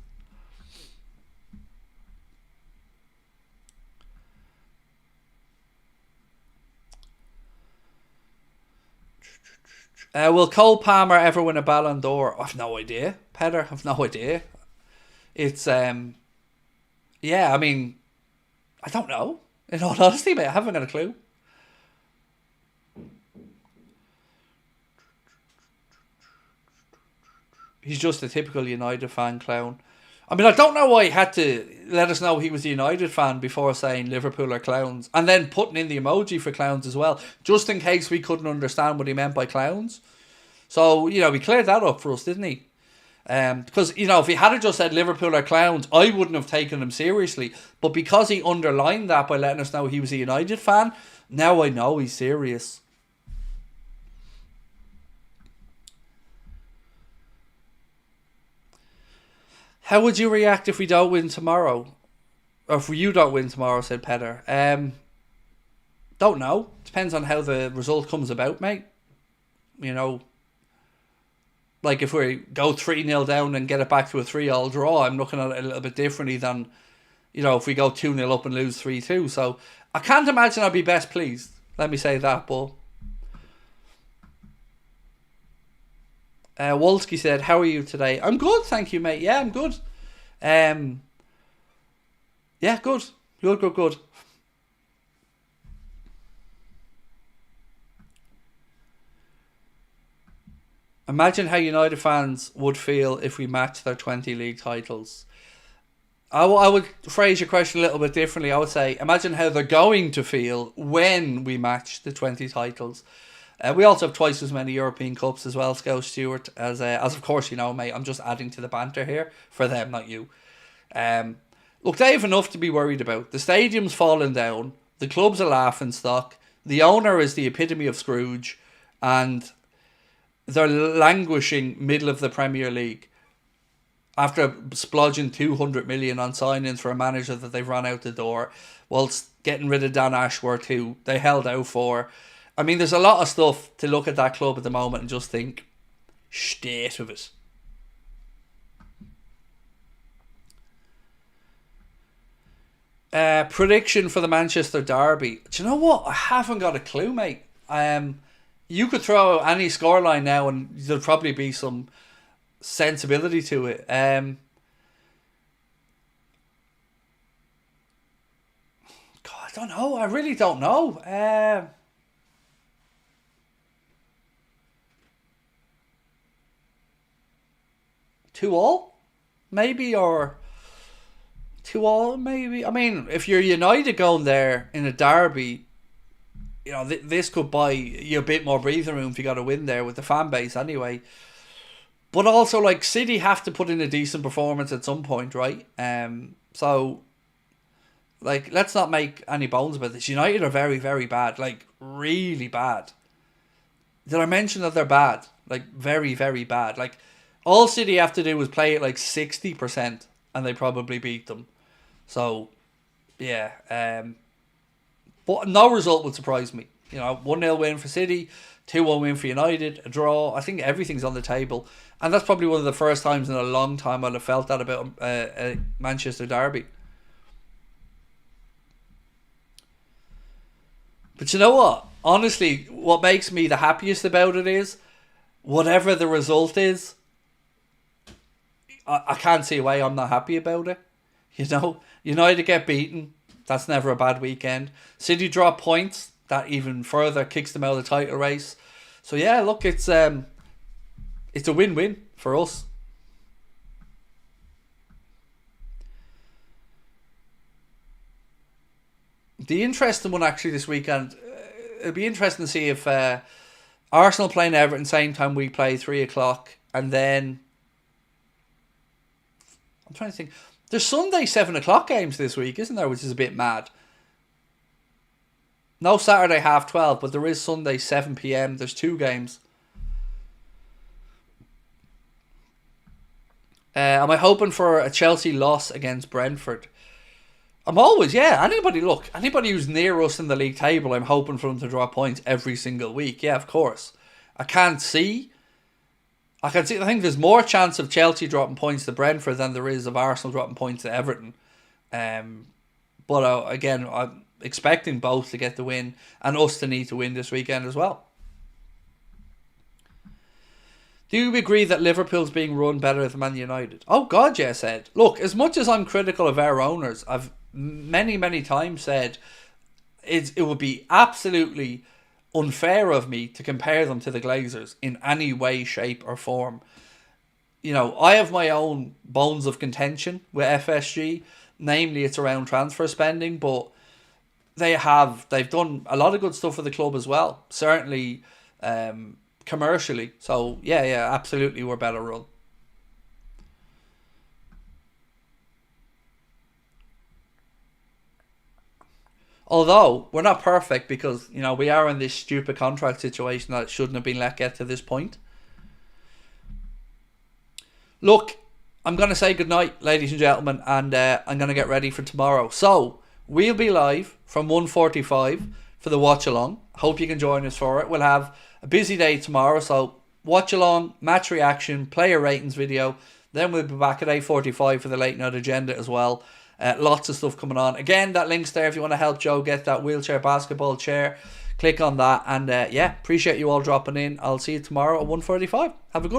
Will Cole Palmer ever win a Ballon d'Or? I've no idea, Peter. I've no idea. It's, yeah, I mean, I don't know. In all honesty, mate, I haven't got a clue. He's just a typical United fan clown. I mean, I don't know why he had to let us know he was a United fan before saying Liverpool are clowns. And then putting in the emoji for clowns as well. Just in case we couldn't understand what he meant by clowns. So, you know, he cleared that up for us, didn't he? Because, you know, if he had just said Liverpool are clowns, I wouldn't have taken him seriously. But because he underlined that by letting us know he was a United fan, now I know he's serious. How would you react if we don't win tomorrow? Or if you don't win tomorrow, said Petter. Don't know. Depends on how the result comes about, mate. You know, like if we go 3-0 down and get it back to a 3-3 draw, I'm looking at it a little bit differently than, you know, if we go 2-0 up and lose 3-2. So I can't imagine I'd be best pleased. Let me say that, but... Wolski said, how are you today? I'm good, thank you, mate. Yeah, I'm good. Yeah, good. Good. Imagine how United fans would feel if we matched their 20 league titles. I would phrase your question a little bit differently. I would say, imagine how they're going to feel when we match the 20 titles. We also have twice as many European Cups as well, Scout Stewart, as of course you know, mate. I'm just adding to the banter here for them, not you. Look, they have enough to be worried about. The stadium's fallen down. The club's a laughing stock. The owner is the epitome of Scrooge, and they're languishing middle of the Premier League after splodging 200 million on signings for a manager that they've run out the door, whilst getting rid of Dan Ashworth, who they held out for. I mean, there's a lot of stuff to look at that club at the moment and just think, state of it. Prediction for the Manchester Derby. Do you know what? I haven't got a clue, mate. You could throw any scoreline now and there'll probably be some sensibility to it. God, I don't know. I really don't know. 2-2, maybe, or 2-2, maybe. I mean, if you're United going there in a derby, you know, this could buy you a bit more breathing room if you got to win there with the fan base anyway. But also, like, City have to put in a decent performance at some point, right? So, like, let's not make any bones about this. United are very, very bad. Like, really bad. Did I mention that they're bad? Like, very, very bad. Like, all City have to do is play it like 60% and they probably beat them. So, yeah. But no result would surprise me. You know, 1-0 win for City, 2-1 win for United, a draw. I think everything's on the table. And that's probably one of the first times in a long time I'd have felt that about a Manchester derby. But you know what? Honestly, what makes me the happiest about it is, whatever the result is, I can't see why I'm not happy about it. You know, United get beaten. That's never a bad weekend. City drop points. That even further kicks them out of the title race. So yeah, look, it's a win-win for us. The interesting one actually this weekend, it'll be interesting to see if Arsenal playing Everton same time we play, 3:00, and then I'm trying to think. There's Sunday 7:00 games this week, isn't there? Which is a bit mad. No Saturday 12:30, but there is Sunday 7 p.m. There's 2 games. Am I hoping for a Chelsea loss against Brentford? I'm always, yeah. Anybody who's near us in the league table, I'm hoping for them to draw points every single week. Yeah, of course. I can see. I think there's more chance of Chelsea dropping points to Brentford than there is of Arsenal dropping points to Everton. But again, I'm expecting both to get the win and us to need to win this weekend as well. Do you agree that Liverpool's being run better than Man United? Oh God, yes, Ed. Look, as much as I'm critical of our owners, I've many times said it would be absolutely unfair of me to compare them to the Glazers in any way, shape or form. You know, I have my own bones of contention with FSG. Namely, it's around transfer spending, but they've done a lot of good stuff for the club as well. Certainly, commercially. So yeah, absolutely, we're better run. Although we're not perfect because we are in this stupid contract situation that shouldn't have been let get to this point. Look, I'm going to say goodnight, ladies and gentlemen, and I'm going to get ready for tomorrow. So we'll be live from 1:45 for the watch along. Hope you can join us for it. We'll have a busy day tomorrow, so watch along, match reaction, player ratings video. Then we'll be back at 8:45 for the late night agenda as well. Lots of stuff coming on. Again, that link's there if you want to help Joe get that wheelchair basketball chair. Click on that, and appreciate you all dropping in. I'll see you tomorrow at 1:45. Have a good